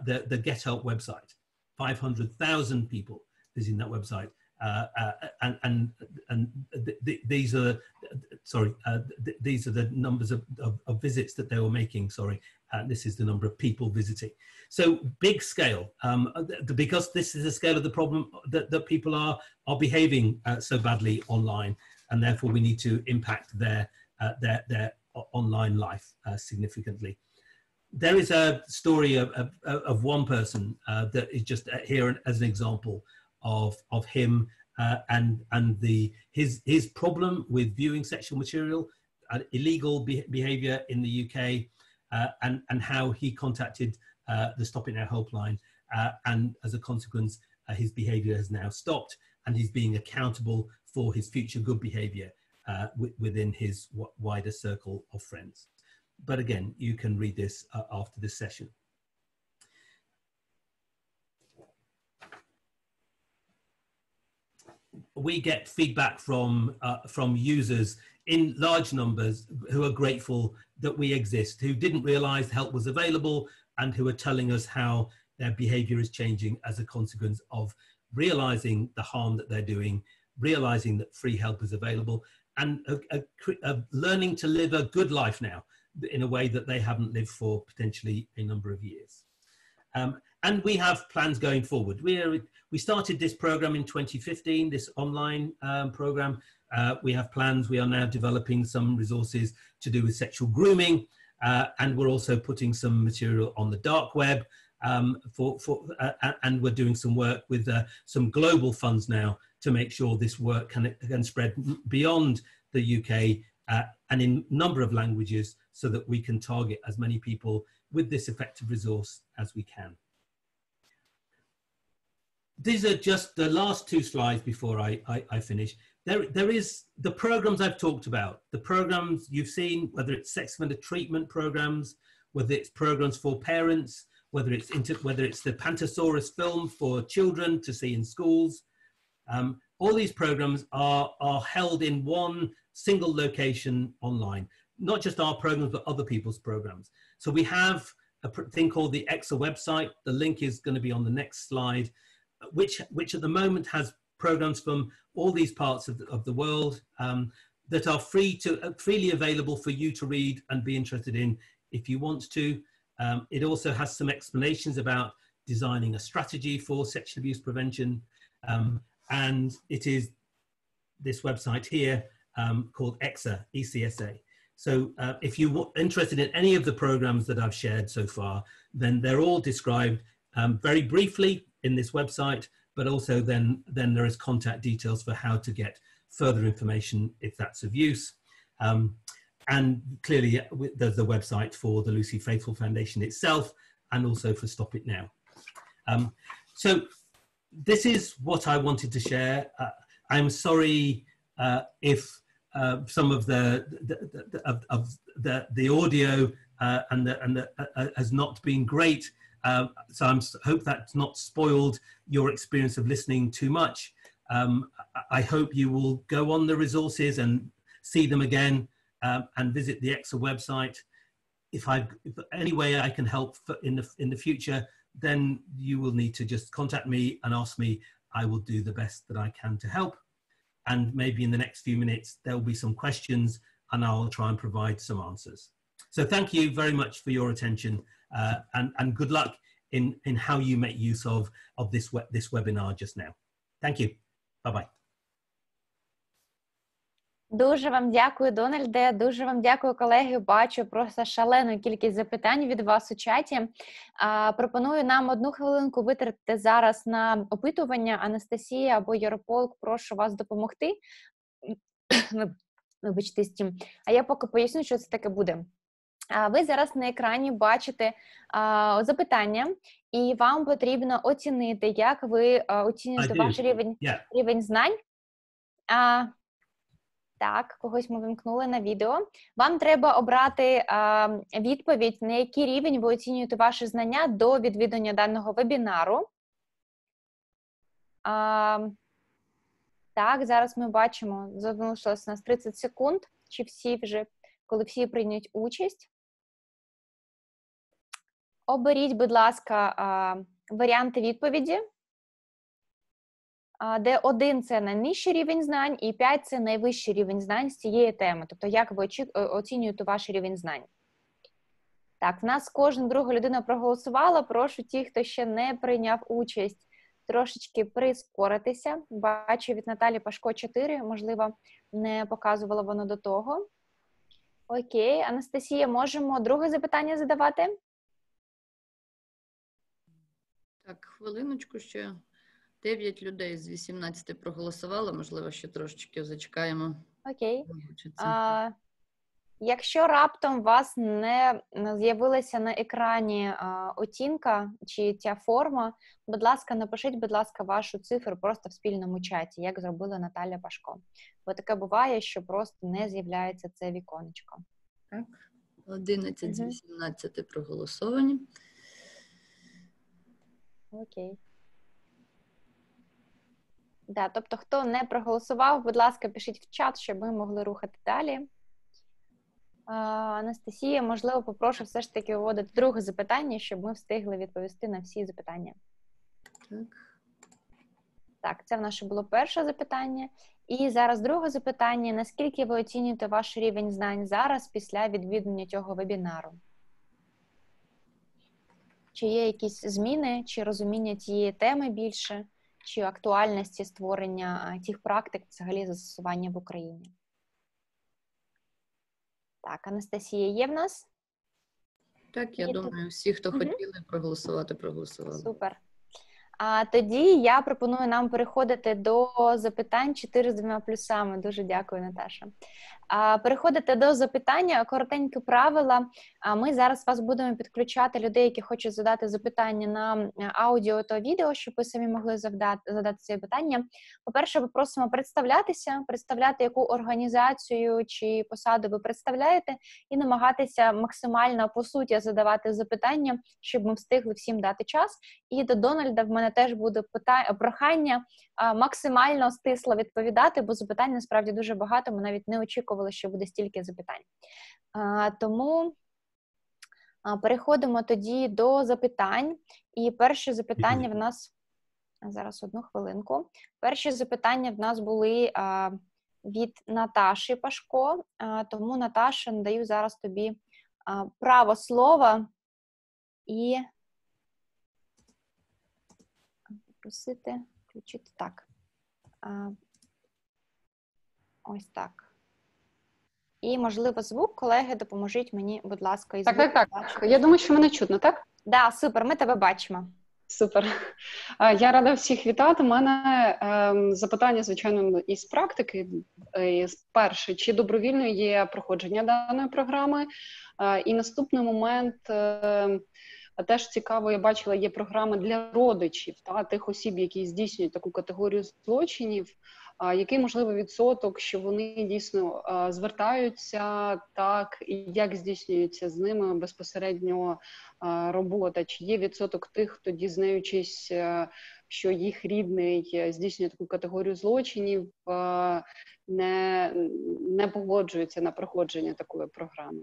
the Get Help website. 500,000 people visiting that website. These are the numbers of visits that they were making. Sorry, this is the number of people visiting. So big scale, because this is the scale of the problem that people are behaving so badly online, and therefore we need to impact their online life significantly. There is a story of one person that is just here as an example of him and his problem with viewing sexual material, illegal behaviour in the UK, and how he contacted the Stop It Now helpline, and as a consequence, his behaviour has now stopped, and he's being accountable for his future good behaviour within his wider circle of friends. But again, you can read this after this session. We get feedback from users in large numbers who are grateful that we exist, who didn't realize help was available, and who are telling us how their behavior is changing as a consequence of realizing the harm that they're doing, realizing that free help is available, and learning to live a good life now in a way that they haven't lived for potentially a number of years. And we have plans going forward. We started this program in 2015, this online program, We have plans. We are now developing some resources to do with sexual grooming, and we're also putting some material on the dark web. And we're doing some work with some global funds now to make sure this work can spread beyond the UK and in a number of languages, so that we can target as many people with this effective resource as we can. These are just the last two slides before I finish. There is the programs I've talked about, the programs you've seen, whether it's sex offender treatment programs, whether it's programs for parents, whether it's the Pantosaurus film for children to see in schools. All these programs are held in one single location online, not just our programs, but other people's programs. So we have a thing called the EXA website. The link is going to be on the next slide, which at the moment has programs from all these parts of the world that are freely available for you to read and be interested in if you want to. It also has some explanations about designing a strategy for sexual abuse prevention. And it is this website here called EXA, ECSA. So if you're interested in any of the programs that I've shared so far, then they're all described very briefly in this website, but also then there is contact details for how to get further information if that's of use. And clearly there's the website for the Lucy Faithfull Foundation itself, and also for Stop It Now. So this is what I wanted to share. I'm sorry if some of the audio has not been great. So I hope that's not spoiled your experience of listening too much. I hope you will go on the resources and see them again, and visit the EXA website. If any way I can help in the future, then you will need to just contact me and ask me. I will do the best that I can to help. And maybe in the next few minutes, there will be some questions and I'll try and provide some answers. So thank you very much for your attention, and good luck in how you make use of this webinar just now. Thank you. Bye-bye. Дуже вам дякую, Дональде. Дуже вам дякую, колеги. Бачу просто шалену кількість запитань від вас у чаті. Пропоную нам 1 хвилинку витратити зараз на опитування. Анастасія або Ярополк, прошу вас допомогти. Вибачте, Стім. А я поки поясню, що це таке буде. Ви зараз на екрані бачите запитання, і вам потрібно оцінити, як ви оцінюєте ваш рівень знань. Так, когось ми вимкнули на відео. Вам треба обрати відповідь, на який рівень ви оцінюєте ваші знання до відвідування даного вебінару. Так, зараз ми бачимо, залишилось у нас 30 секунд, чи всі вже, коли всі приймуть участь. Оберіть, будь ласка, варіанти відповіді, де 1 – це найнижчий рівень знань, і 5 – це найвищий рівень знань з цієї теми. Тобто, як ви оцінюєте ваш рівень знань. Так, в нас кожна друга людина проголосувала. Прошу ті, хто ще не прийняв участь, трошечки прискоритися. Бачу від Наталі Пашко 4, можливо, не показувало воно до того. Окей, Анастасія, можемо друге запитання задавати? Так, хвилиночку ще. 9 людей з 18 проголосувало, можливо, ще трошечки зачекаємо. Окей. Якщо раптом у вас не з'явилася на екрані оцінка чи ця форма, будь ласка, напишіть, будь ласка, вашу цифру просто в спільному чаті, як зробила Наталя Пашко. Бо таке буває, що просто не з'являється це віконечко. Так, 11 з 18 проголосовані. Окей. Да, тобто, хто не проголосував, будь ласка, пишіть в чат, щоб ми могли рухати далі. Анастасія, можливо, попрошу все ж таки вводити друге запитання, щоб ми встигли відповісти на всі запитання. Так, це в нас було перше запитання. І зараз друге запитання. Наскільки ви оцінюєте ваш рівень знань зараз після відвідування цього вебінару? Чи є якісь зміни, чи розуміння цієї теми більше? чи актуальності створення тих практик взагалі застосування в Україні. Так, Анастасія є в нас? Так, я думаю, всі, хто хотіли проголосувати, проголосували. Супер. А тоді я пропоную нам переходити до запитань 4 з 2 плюсами. Дуже дякую, Наташа. Переходити до запитання, коротенькі правила. Ми зараз вас будемо підключати людей, які хочуть задати запитання на аудіо та відео, щоб ви самі могли задати ці питання. По-перше, ми просимо представляти, яку організацію чи посаду ви представляєте, і намагатися максимально по суті задавати запитання, щоб ми встигли всім дати час. І до Дональда в мене теж буде прохання максимально стисло відповідати, бо запитань насправді дуже багато, ми навіть не очікували, що буде стільки запитань. Тому переходимо тоді до запитань. І перше запитання в нас, зараз одну хвилинку, перші запитання в нас були від Наташі Пашко, тому, Наташа, надаю зараз тобі право слова і попросити включити так. Ось так. І, можливо, звук. Колеги, допоможіть мені, будь ласка, із звуком. Так. Я думаю, що мене чутно, так? Да, супер, ми тебе бачимо. Супер. Я рада всіх вітати. У мене запитання, звичайно, із практики. Перше, чи добровільно є проходження даної програми? І наступний момент, теж цікаво, я бачила, є програми для родичів, тих осіб, які здійснюють таку категорію злочинів. Який, можливо, відсоток, що вони дійсно звертаються, так, і як здійснюється з ними безпосередньо робота? Чи є відсоток тих, хто, дізнаючись, що їх рідний здійснює таку категорію злочинів, не погоджується на проходження такої програми?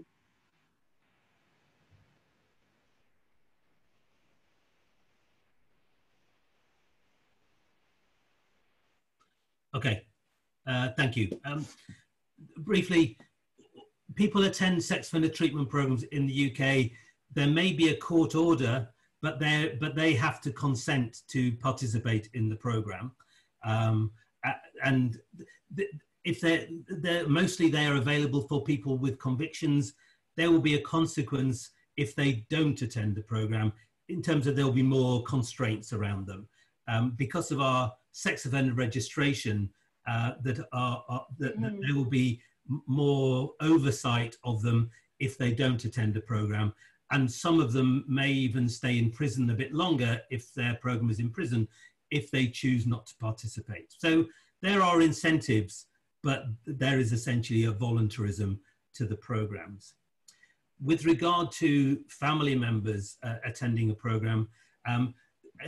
Okay, thank you. Briefly, people attend sex offender treatment programs in the UK. There may be a court order, but they have to consent to participate in the program. And if they're mostly they are available for people with convictions, there will be a consequence if they don't attend the program. In terms of there will be more constraints around them because of our sex offender registration, that there will be more oversight of them if they don't attend the program. And some of them may even stay in prison a bit longer if their program is in prison, if they choose not to participate. So there are incentives, but there is essentially a voluntarism to the programs. With regard to family members attending a program,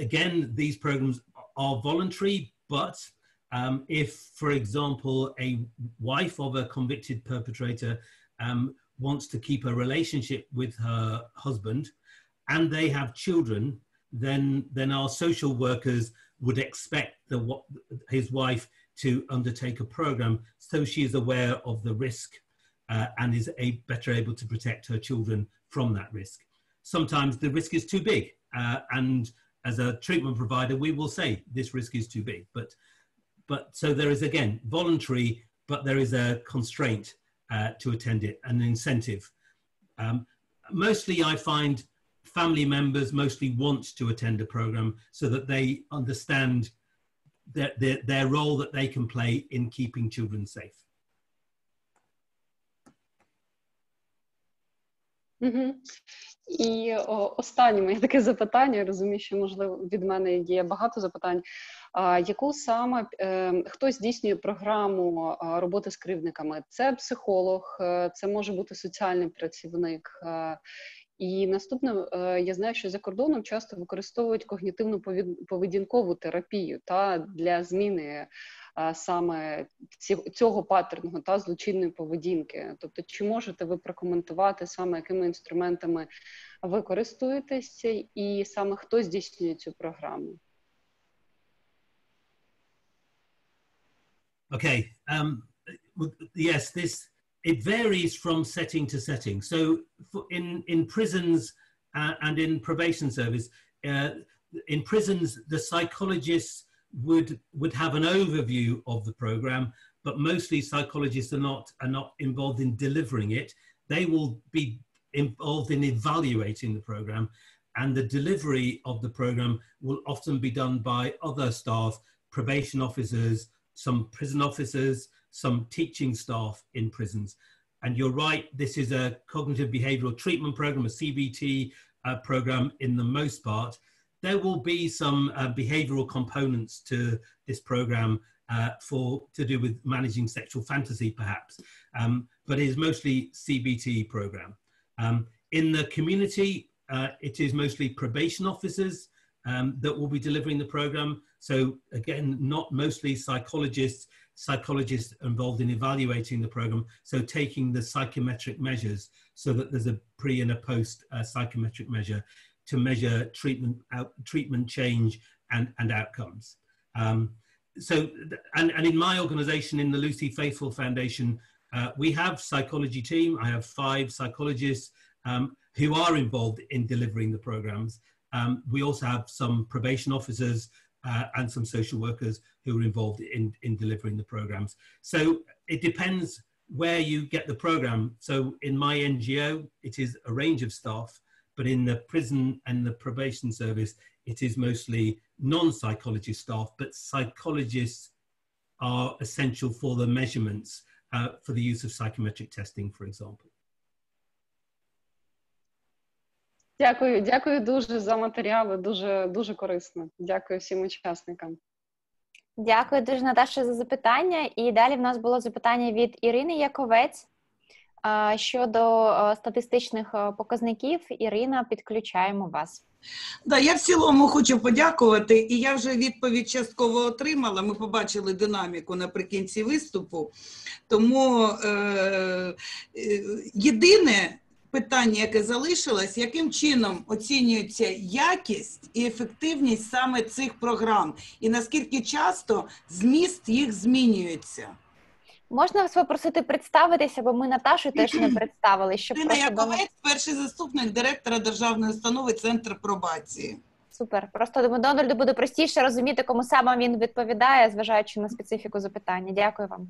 again, these programs are voluntary, but if, for example, a wife of a convicted perpetrator wants to keep a relationship with her husband and they have children, then our social workers would expect his wife to undertake a program so she is aware of the risk and is better able to protect her children from that risk. Sometimes the risk is too big and as a treatment provider, we will say this risk is too big. But so there is, again, voluntary, but there is a constraint to attend it, an incentive. Mostly I find family members mostly want to attend a program so that they understand their role that they can play in keeping children safe. І останнє моє таке запитання, я розумію, що, можливо, від мене є багато запитань. Яку саме, хто здійснює програму роботи з кривдниками? Це психолог, це може бути соціальний працівник. І наступне, я знаю, що за кордоном часто використовують когнітивно-поведінкову терапію для зміни саме цього паттерну злочинної поведінки. Тобто, чи можете ви прокоментувати саме, якими інструментами ви користуєтеся і саме хто здійснює цю програму? Okay, yes, it varies from setting to setting. So in prisons and in probation service, in prisons, the psychologists would have an overview of the program, but mostly psychologists are not involved in delivering it. They will be involved in evaluating the program, and the delivery of the program will often be done by other staff, probation officers, some prison officers, some teaching staff in prisons. And you're right, this is a cognitive behavioral treatment program, a CBT program in the most part. There will be some behavioral components to this program to do with managing sexual fantasy, perhaps, but it is mostly CBT program. In the community, it is mostly probation officers that will be delivering the program. So again, not mostly psychologists involved in evaluating the program. So taking the psychometric measures so that there's a pre and a post psychometric measure to measure treatment change and outcomes. So in my organization, in the Lucy Faithfull Foundation, we have psychology team. I have 5 psychologists who are involved in delivering the programs. We also have some probation officers and some social workers who are involved in delivering the programs. So it depends where you get the program. So in my NGO, it is a range of staff, but in the prison and the probation service, it is mostly non-psychologist staff, but psychologists are essential for the measurements for the use of psychometric testing, for example. Дякую дуже за матеріали, дуже корисно. Дякую всім учасникам. Дякую дуже, Наташа, за запитання. І далі в нас було запитання від Ірини Яковець щодо статистичних показників. Ірина, підключаємо вас. Да, я в цілому хочу подякувати, і я вже відповідь частково отримала, ми побачили динаміку наприкінці виступу, тому єдине питання, яке залишилось, яким чином оцінюється якість і ефективність саме цих програм, і наскільки часто зміст їх змінюється. Можна вас попросити представитися, бо ми Наташу теж не представили. Ірина Яковець, перший заступник директора Державної установи «Центр пробації». Супер. Просто Дональду буде простіше розуміти, кому саме він відповідає, зважаючи на специфіку запитання. Дякую вам.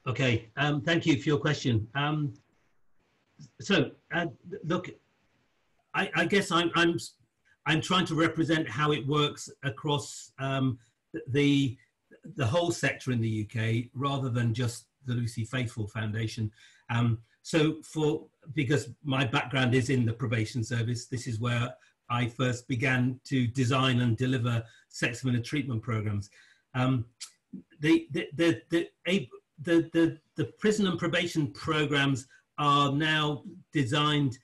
Okay, thank you for your question. Look, I guess I'm trying to represent how it works across the whole sector in the UK, rather than just the Lucy Faithfull Foundation. Because my background is in the probation service, this is where I first began to design and deliver sex offender treatment programs. The prison and probation programs are now designed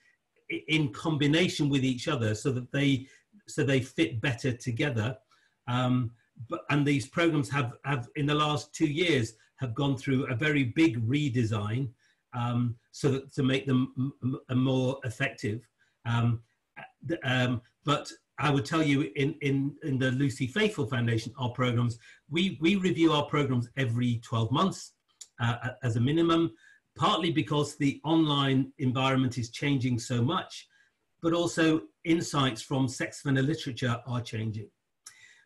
in combination with each other so that they fit better together. And these programs have in the last 2 years have gone through a very big redesign so that to make them more effective. But I would tell you in the Lucy Faithfull Foundation, our programs, we review our programs every 12 months as a minimum, partly because the online environment is changing so much, but also insights from sex offender literature are changing.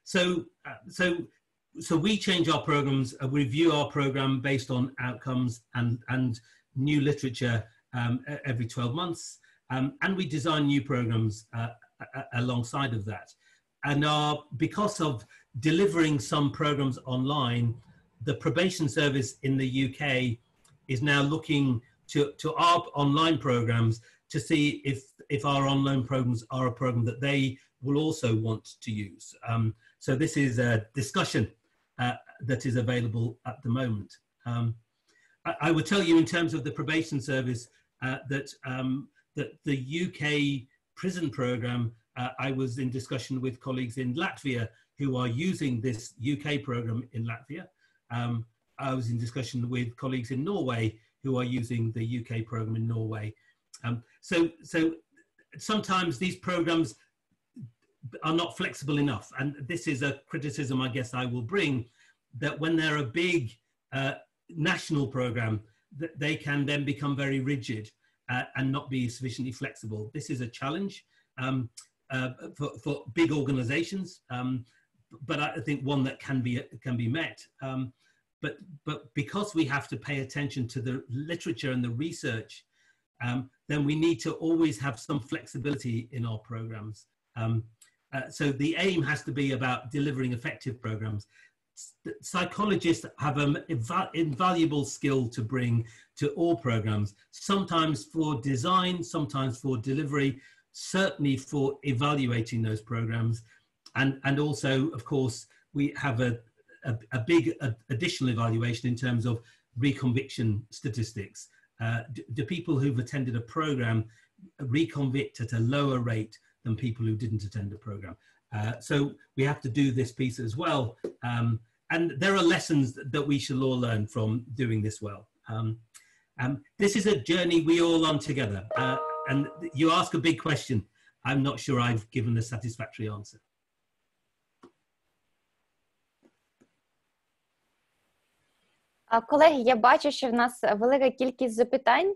So we change our programs, review our program based on outcomes and new literature every 12 months, and we design new programs alongside of that. And because of delivering some programs online, the probation service in the UK is now looking to our online programs to see if our online programs are a program that they will also want to use. So this is a discussion that is available at the moment. I would tell you in terms of the probation service that the UK prison program, I was in discussion with colleagues in Latvia who are using this UK program in Latvia. I was in discussion with colleagues in Norway who are using the UK program in Norway. So sometimes these programs are not flexible enough. And this is a criticism I guess I will bring, that when they're a big national program, they can then become very rigid and not be sufficiently flexible. This is a challenge. for big organizations, but I think one that can be met. But because we have to pay attention to the literature and the research, then we need to always have some flexibility in our programs. So the aim has to be about delivering effective programs. Psychologists have an invaluable skill to bring to all programs, sometimes for design, sometimes for delivery, certainly for evaluating those programs. And also, of course, we have a big additional evaluation in terms of reconviction statistics. Do people who've attended a program reconvict at a lower rate than people who didn't attend a program? So we have to do this piece as well. And there are lessons that we shall all learn from doing this well. This is a journey we all on together. And you ask a big question. I'm not sure I've given a satisfactory answer. Колеги, я бачу, що в нас велика кількість запитань,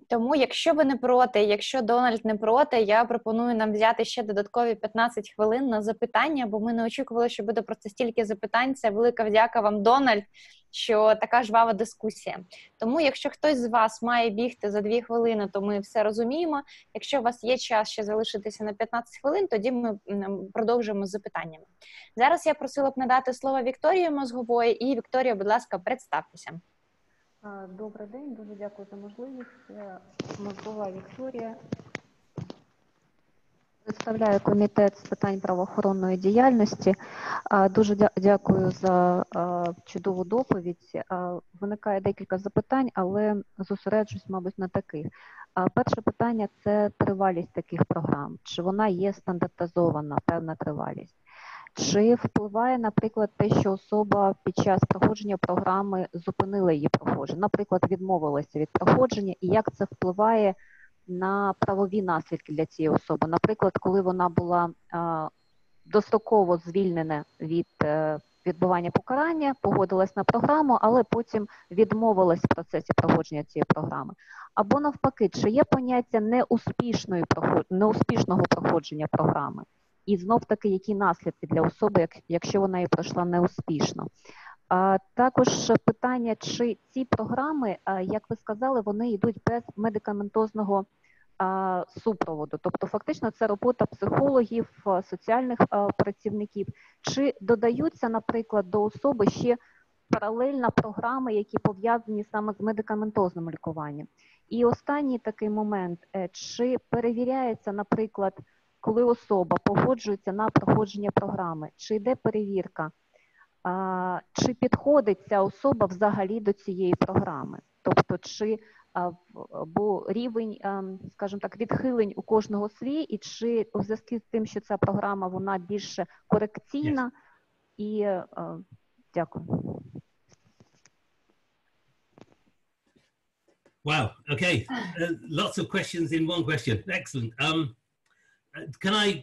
тому якщо ви не проти, якщо Дональд не проти, я пропоную нам взяти ще додаткові 15 хвилин на запитання, бо ми не очікували, що буде просто стільки запитань. Це велика вдяка вам, Дональд, що така жвава дискусія. Тому якщо хтось з вас має бігти за 2 хвилини, то ми все розуміємо. Якщо у вас є час ще залишитися на 15 хвилин, тоді ми продовжуємо з запитаннями. Зараз я просила б надати слово Вікторії Мозгової. І, Вікторія, будь ласка, представтеся. Добрий день, дуже дякую за можливість. Я Мозгова Вікторія. Представляю комітет з питань правоохоронної діяльності. Дуже дякую за чудову доповідь. Виникає декілька запитань, але зосереджусь, мабуть, на таких. Перше питання – це тривалість таких програм. Чи вона є стандартизована, певна тривалість? Чи впливає, наприклад, те, що особа під час проходження програми зупинила її проходження, наприклад, відмовилася від проходження, і як це впливає на правові наслідки для цієї особи? Наприклад, коли вона була достроково звільнена від відбування покарання, погодилась на програму, але потім відмовилась в процесі проходження цієї програми. Або навпаки, чи є поняття неуспішного проходження програми? І знов-таки, які наслідки для особи, якщо вона її пройшла неуспішно. Також питання, чи ці програми, як ви сказали, вони йдуть без медикаментозного супроводу. Тобто, фактично, це робота психологів, соціальних працівників. Чи додаються, наприклад, до особи ще паралельно програми, які пов'язані саме з медикаментозним лікуванням? І останній такий момент, чи перевіряється, наприклад, коли особа погоджується на проходження програми, чи йде перевірка, чи підходить ця особа взагалі до цієї програми? Тобто, бо рівень, скажімо так, відхилень у кожного свій, і чи у зв'язку з тим, що ця програма, вона більше корекційна? І дякую. Wow, okay. Lots of questions in one question. Excellent.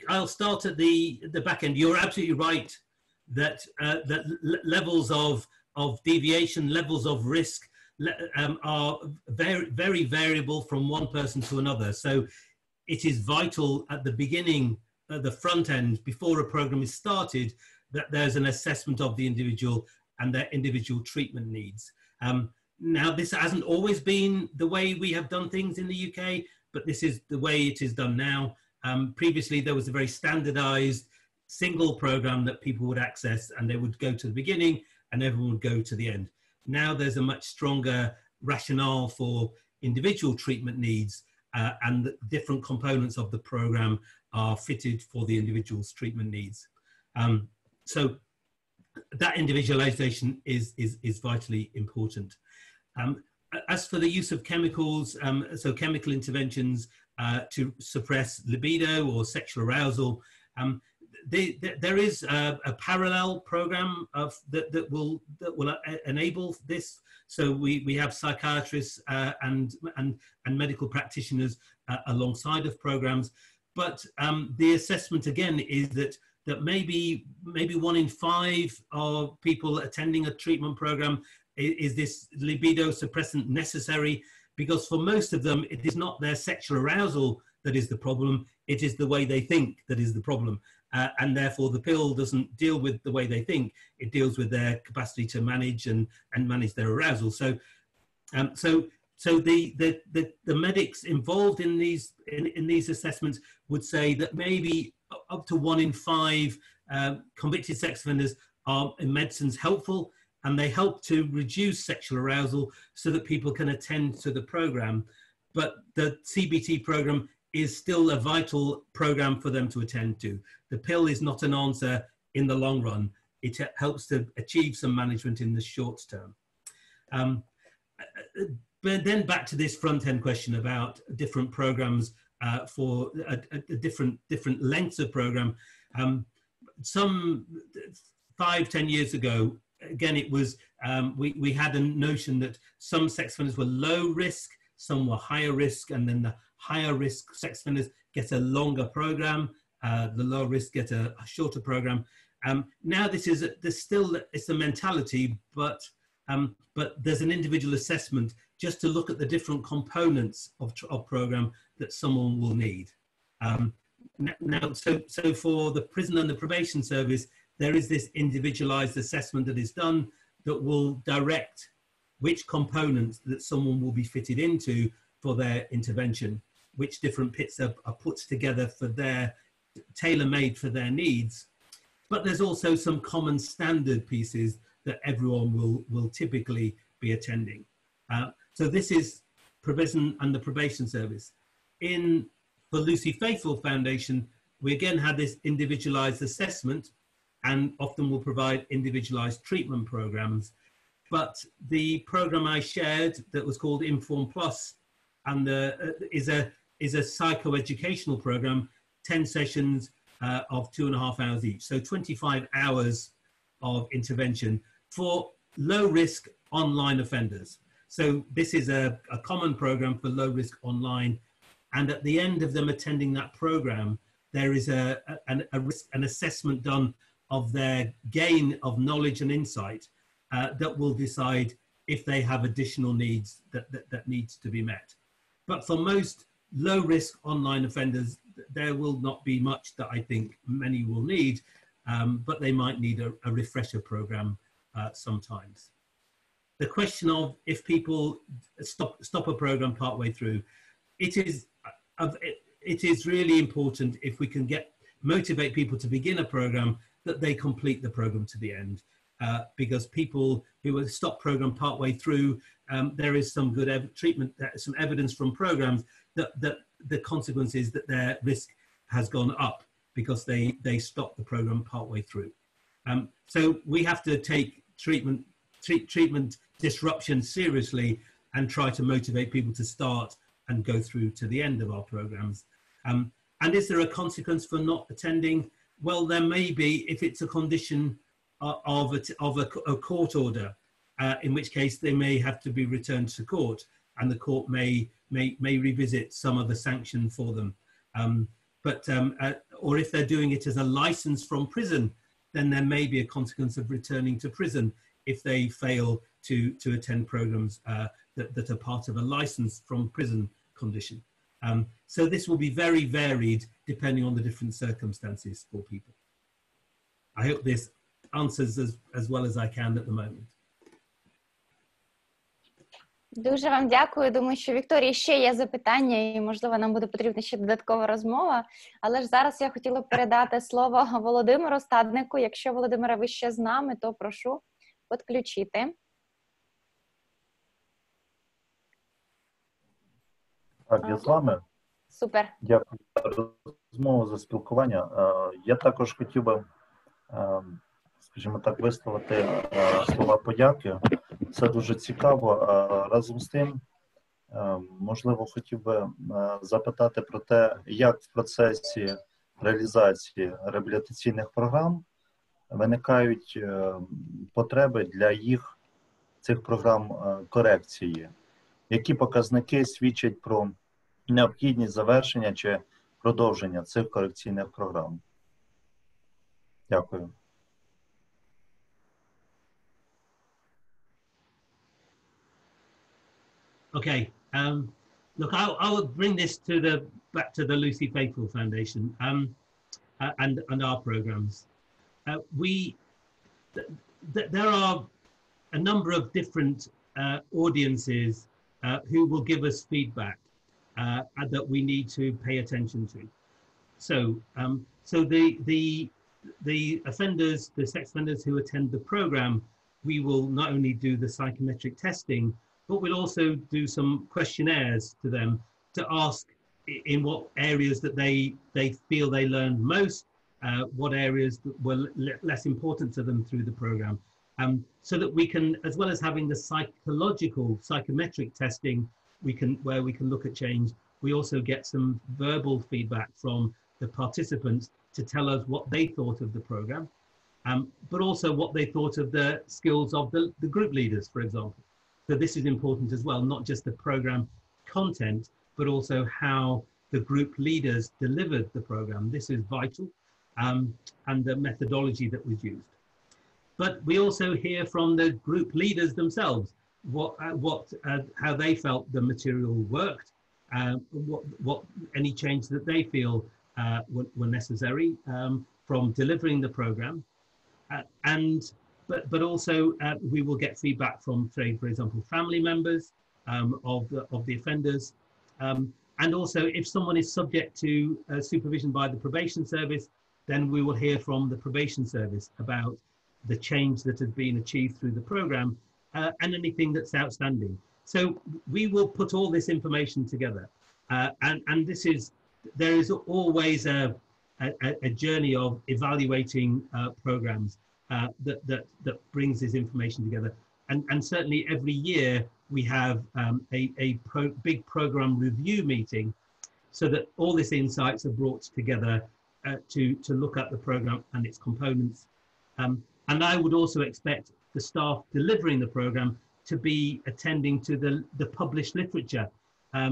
I'll start at the back end. You're absolutely right that that levels of deviation, levels of risk are very variable from one person to another. So it is vital at the beginning, at the front end, before a program is started, that there's an assessment of the individual and their individual treatment needs. Now, this hasn't always been the way we have done things in the UK, but this is the way it is done now. Previously, there was a very standardized single program that people would access, and they would go to the beginning and everyone would go to the end. Now there's a much stronger rationale for individual treatment needs, and the different components of the program are fitted for the individual's treatment needs. So that individualization is vitally important. As for the use of chemicals, so chemical interventions to suppress libido or sexual arousal, there is a parallel program that will enable this. So we have psychiatrists and medical practitioners alongside of programs, but the assessment again is that maybe 1 in 5 of people attending a treatment program is this libido suppressant necessary, because for most of them it is not their sexual arousal that is the problem. It is the way they think that is the problem. And therefore the pill doesn't deal with the way they think. It deals with their capacity to manage and manage their arousal. So the medics involved in these assessments would say that maybe up to 1 in 5 convicted sex offenders are in medicines helpful, and they help to reduce sexual arousal so that people can attend to the program. But the CBT program is still a vital program for them to attend to. The pill is not an answer in the long run. It helps to achieve some management in the short term. But then back to this front-end question about different programs for different lengths of program. Some 5-10 years ago, again, it was, we had a notion that some sex offenders were low risk, some were higher risk, and then the higher risk sex offenders get a longer program, the low risk get a shorter program. Now it's a mentality, but there's an individual assessment just to look at the different components of program that someone will need. Now, so for the prison and the probation service, there is this individualized assessment that is done that will direct which components that someone will be fitted into for their intervention, which different pits are put together for their, tailor-made for their needs. But there's also some common standard pieces that everyone will typically be attending. So this is prison and the probation service. For Lucy Faithfull Foundation, we again had this individualized assessment and often will provide individualized treatment programs. But the program I shared that was called Inform Plus and is a psychoeducational program, 10 sessions of 2.5 hours each. So 25 hours of intervention for low risk online offenders. So this is a common program for low risk online. And at the end of them attending that program, there is an assessment done of their gain of knowledge and insight that will decide if they have additional needs that needs to be met. But for most low risk online offenders, there will not be much that I think many will need, but they might need a refresher program sometimes. The question of if people stop a program partway through, it is really important if we can motivate people to begin a program that they complete the program to the end, because people who will stop program partway through, there is some good some evidence from programs that the consequence is that their risk has gone up because they stop the program partway through. So we have to take treatment disruption seriously and try to motivate people to start and go through to the end of our programs. And is there a consequence for not attending? Well, there may be if it's a condition of a court order, in which case they may have to be returned to court, and the court may revisit some of the sanction for them. Or if they're doing it as a license from prison, then there may be a consequence of returning to prison if they fail to attend programs that are part of a license from prison condition. So this will be very varied depending on the different circumstances for people. I hope this answers as well as I can at the moment. Дуже вам дякую. Думаю, що Вікторії ще є запитання і, можливо, нам буде потрібна ще додаткова розмова. Але ж зараз я хотіла передати слово Володимиру Стаднику. Якщо, Володимире, ви ще з нами, то прошу підключити. Так, я з вами. Супер. Дякую за розмову, за спілкування. Я також хотів би, скажімо так, висловити слова подяки. Це дуже цікаво. Разом з тим, можливо, хотів би запитати про те, як в процесі реалізації реабілітаційних програм виникають потреби для цих програм корекції. Які показники свідчать про необхідність завершення чи продовження цих корекційних програм? Дякую. Okay. look, I will bring this back to the Lucy Faithfull Foundation and our programs. There are a number of different audiences who will give us feedback that we need to pay attention to. So the offenders, the sex offenders who attend the program, we will not only do the psychometric testing, but we'll also do some questionnaires to them to ask in what areas that they feel they learned most, what areas that were less important to them through the program, so that we can, as well as having the psychometric testing, where we can look at change, we also get some verbal feedback from the participants to tell us what they thought of the program, but also what they thought of the skills of the group leaders, for example. So this is important as well, not just the program content, but also how the group leaders delivered the program. This is vital, and the methodology that was used. But we also hear from the group leaders themselves how they felt the material worked, what any change that they feel were necessary from delivering the program, but also we will get feedback from, say, for example, family members of the offenders, and also if someone is subject to supervision by the probation service, then we will hear from the probation service about the change that has been achieved through the program and anything that's outstanding. So we will put all this information together, and there is always a journey of evaluating programs that brings this information together, and certainly every year we have a big program review meeting, so that all these insights are brought together to look at the program and its components. And I would also expect the staff delivering the program to be attending to the published literature.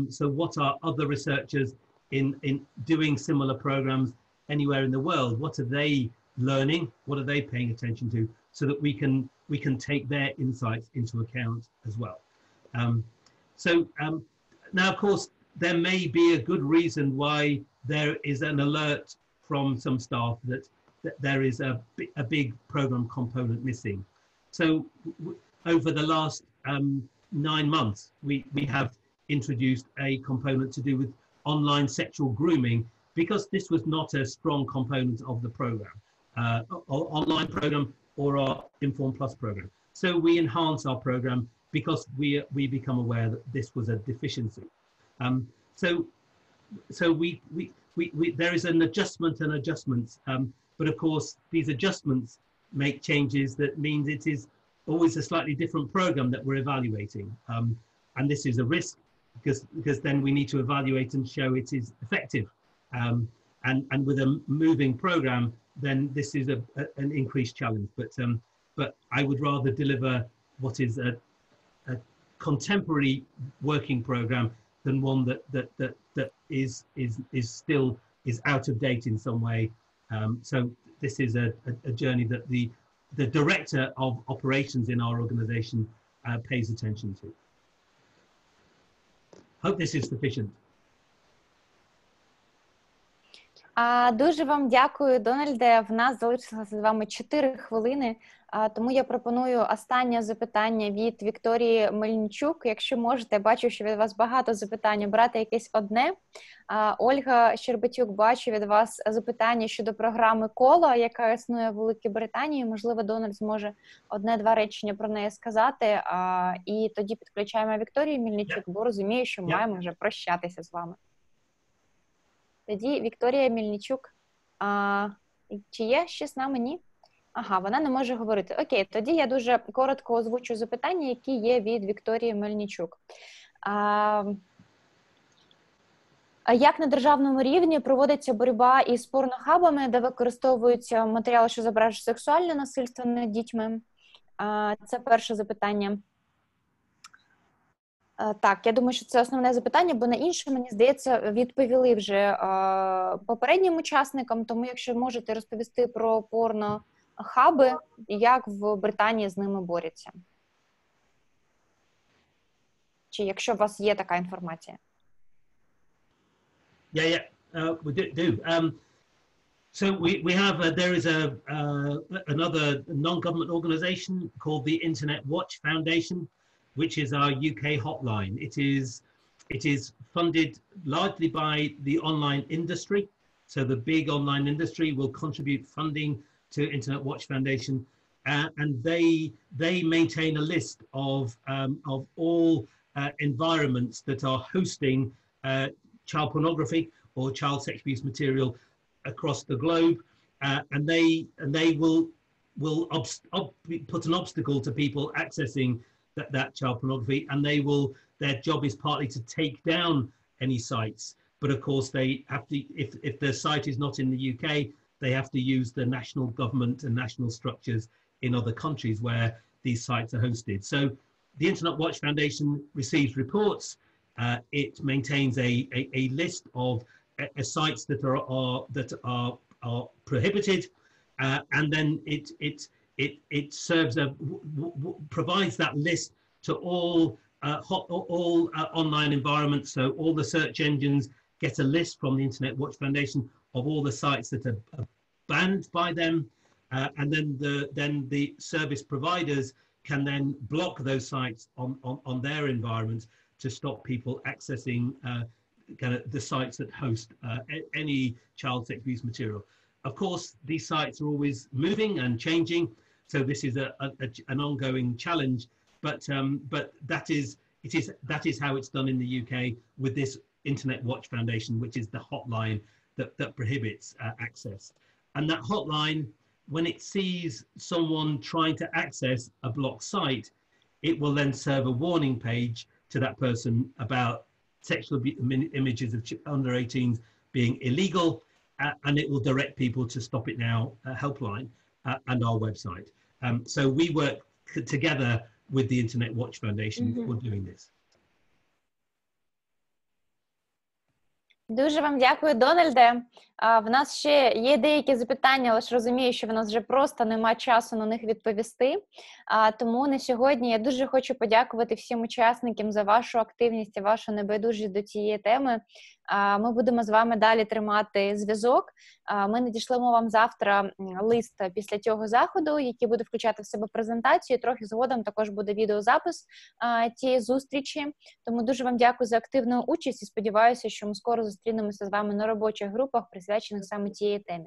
So what are other researchers in doing similar programs anywhere in the world? What are they learning? What are they paying attention to? So that we can take their insights into account as well. Now, of course, there may be a good reason why there is an alert from some staff that there is a big program component missing. So over the last 9 months, we have introduced a component to do with online sexual grooming, because this was not a strong component of the program, online program or our Inform Plus program. So we enhance our program because we become aware that this was a deficiency. So there is an adjustment and adjustments, but of course these adjustments make changes that means it is always a slightly different program that we're evaluating, and this is a risk because then we need to evaluate and show it is effective, and with a moving program, then this is an increased challenge. But I would rather deliver what is a contemporary working program than one that is still out of date in some way. So this is a journey that the director of operations in our organization pays attention to. Hope this is sufficient. Дуже вам дякую, Дональде. В нас залишилося з вами 4 хвилини, тому я пропоную останнє запитання від Вікторії Мельничук. Якщо можете, бачу, що від вас багато запитань, брати якесь одне. Ольга Щербатюк, бачу від вас запитання щодо програми «Коло», яка існує в Великій Британії. Можливо, Дональд зможе 1-2 речення про неї сказати, і тоді підключаємо Вікторію Мельничук, бо розумію, що маємо вже прощатися з вами. Тоді Вікторія Мельничук, чи є ще з нами? Ні? Ага, вона не може говорити. Окей, тоді я дуже коротко озвучу запитання, які є від Вікторії Мельничук. Як на державному рівні проводиться боротьба із порнохабами, де використовуються матеріали, що зображують сексуальне насильство над дітьми? Це перше запитання. Так, я думаю, що це основне запитання, бо на інше, мені здається, відповіли вже попереднім учасникам, тому якщо можете розповісти про порнохаби, як в Британії з ними борються. Чи якщо у вас є така інформація? we do. So we have there is another non-government organisation called the Internet Watch Foundation, which is our UK hotline. It is funded largely by the online industry. So the big online industry will contribute funding to Internet Watch Foundation, and they maintain a list of all environments that are hosting child pornography or child sex abuse material across the globe, and they will put an obstacle to people accessing that child pornography, and their job is partly to take down any sites. But of course, they have to, if the site is not in the UK, they have to use the national government and national structures in other countries where these sites are hosted. So the Internet Watch Foundation receives reports. It maintains a list of sites that are prohibited, and then it serves provides that list to all online environments. So all the search engines get a list from the Internet Watch Foundation of all the sites that are banned by them, and then the service providers can then block those sites on their environments to stop people accessing kind of the sites that host any child sex abuse material. Of course, these sites are always moving and changing, so this is an ongoing challenge. But that is how it's done in the UK with this Internet Watch Foundation, which is the hotline that prohibits access. And that hotline, when it sees someone trying to access a blocked site, it will then serve a warning page to that person about sexual images of under 18s being illegal, and it will direct people to Stop It Now helpline and our website. So we work together with the Internet Watch Foundation for doing this. Дуже вам дякую, Дональде. В нас ще є деякі запитання, але ж розумію, що в нас вже просто немає часу на них відповісти. Тому на сьогодні я дуже хочу подякувати всім учасникам за вашу активність і вашу небайдужість до цієї теми. Ми будемо з вами далі тримати зв'язок. Ми надішлемо вам завтра лист після цього заходу, який буде включати в себе презентацію. Трохи згодом також буде відеозапис цієї зустрічі. Тому дуже вам дякую за активну участь і сподіваюся, що ми скоро зустрінемося з вами на робочих групах, присвячених саме цієї темі.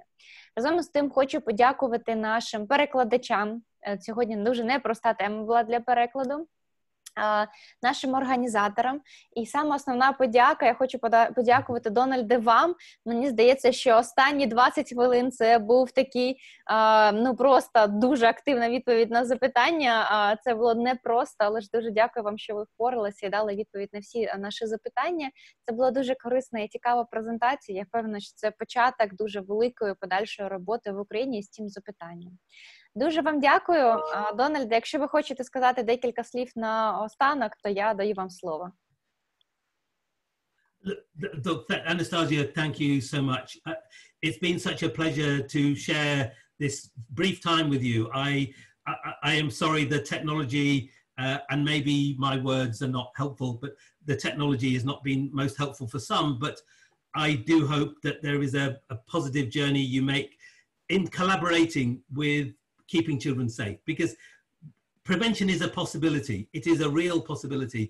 Разом з тим хочу подякувати нашим перекладачам. Сьогодні дуже непроста тема була для перекладу. Нашим організаторам. І саме основна подяка, я хочу подякувати, Дональде, вам. Мені здається, що останні 20 хвилин це був такий, просто дуже активна відповідь на запитання. Це було непросто, але ж дуже дякую вам, що ви впоралися і дали відповідь на всі наші запитання. Це була дуже корисна і цікава презентація. Я впевнена, що це початок дуже великої подальшої роботи в Україні з цим запитанням. Дуже вам дякую, Дональде. Якщо ви хочете сказати декілька слів на останок, то я даю вам слово. Anastasia, thank you so much. It's been such a pleasure to share this brief time with you. I am sorry the technology and maybe my words are not helpful, but the technology has not been most helpful for some, but I do hope that there is a positive journey you make in collaborating with keeping children safe, because prevention is a possibility. It is a real possibility,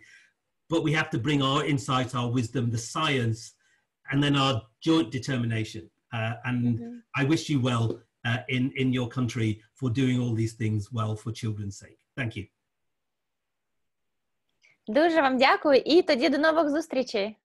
but we have to bring our insight, our wisdom, the science, and then our joint determination. I wish you well in your country for doing all these things well for children's sake. Thank you. Дуже вам дякую і тоді до нових зустрічей.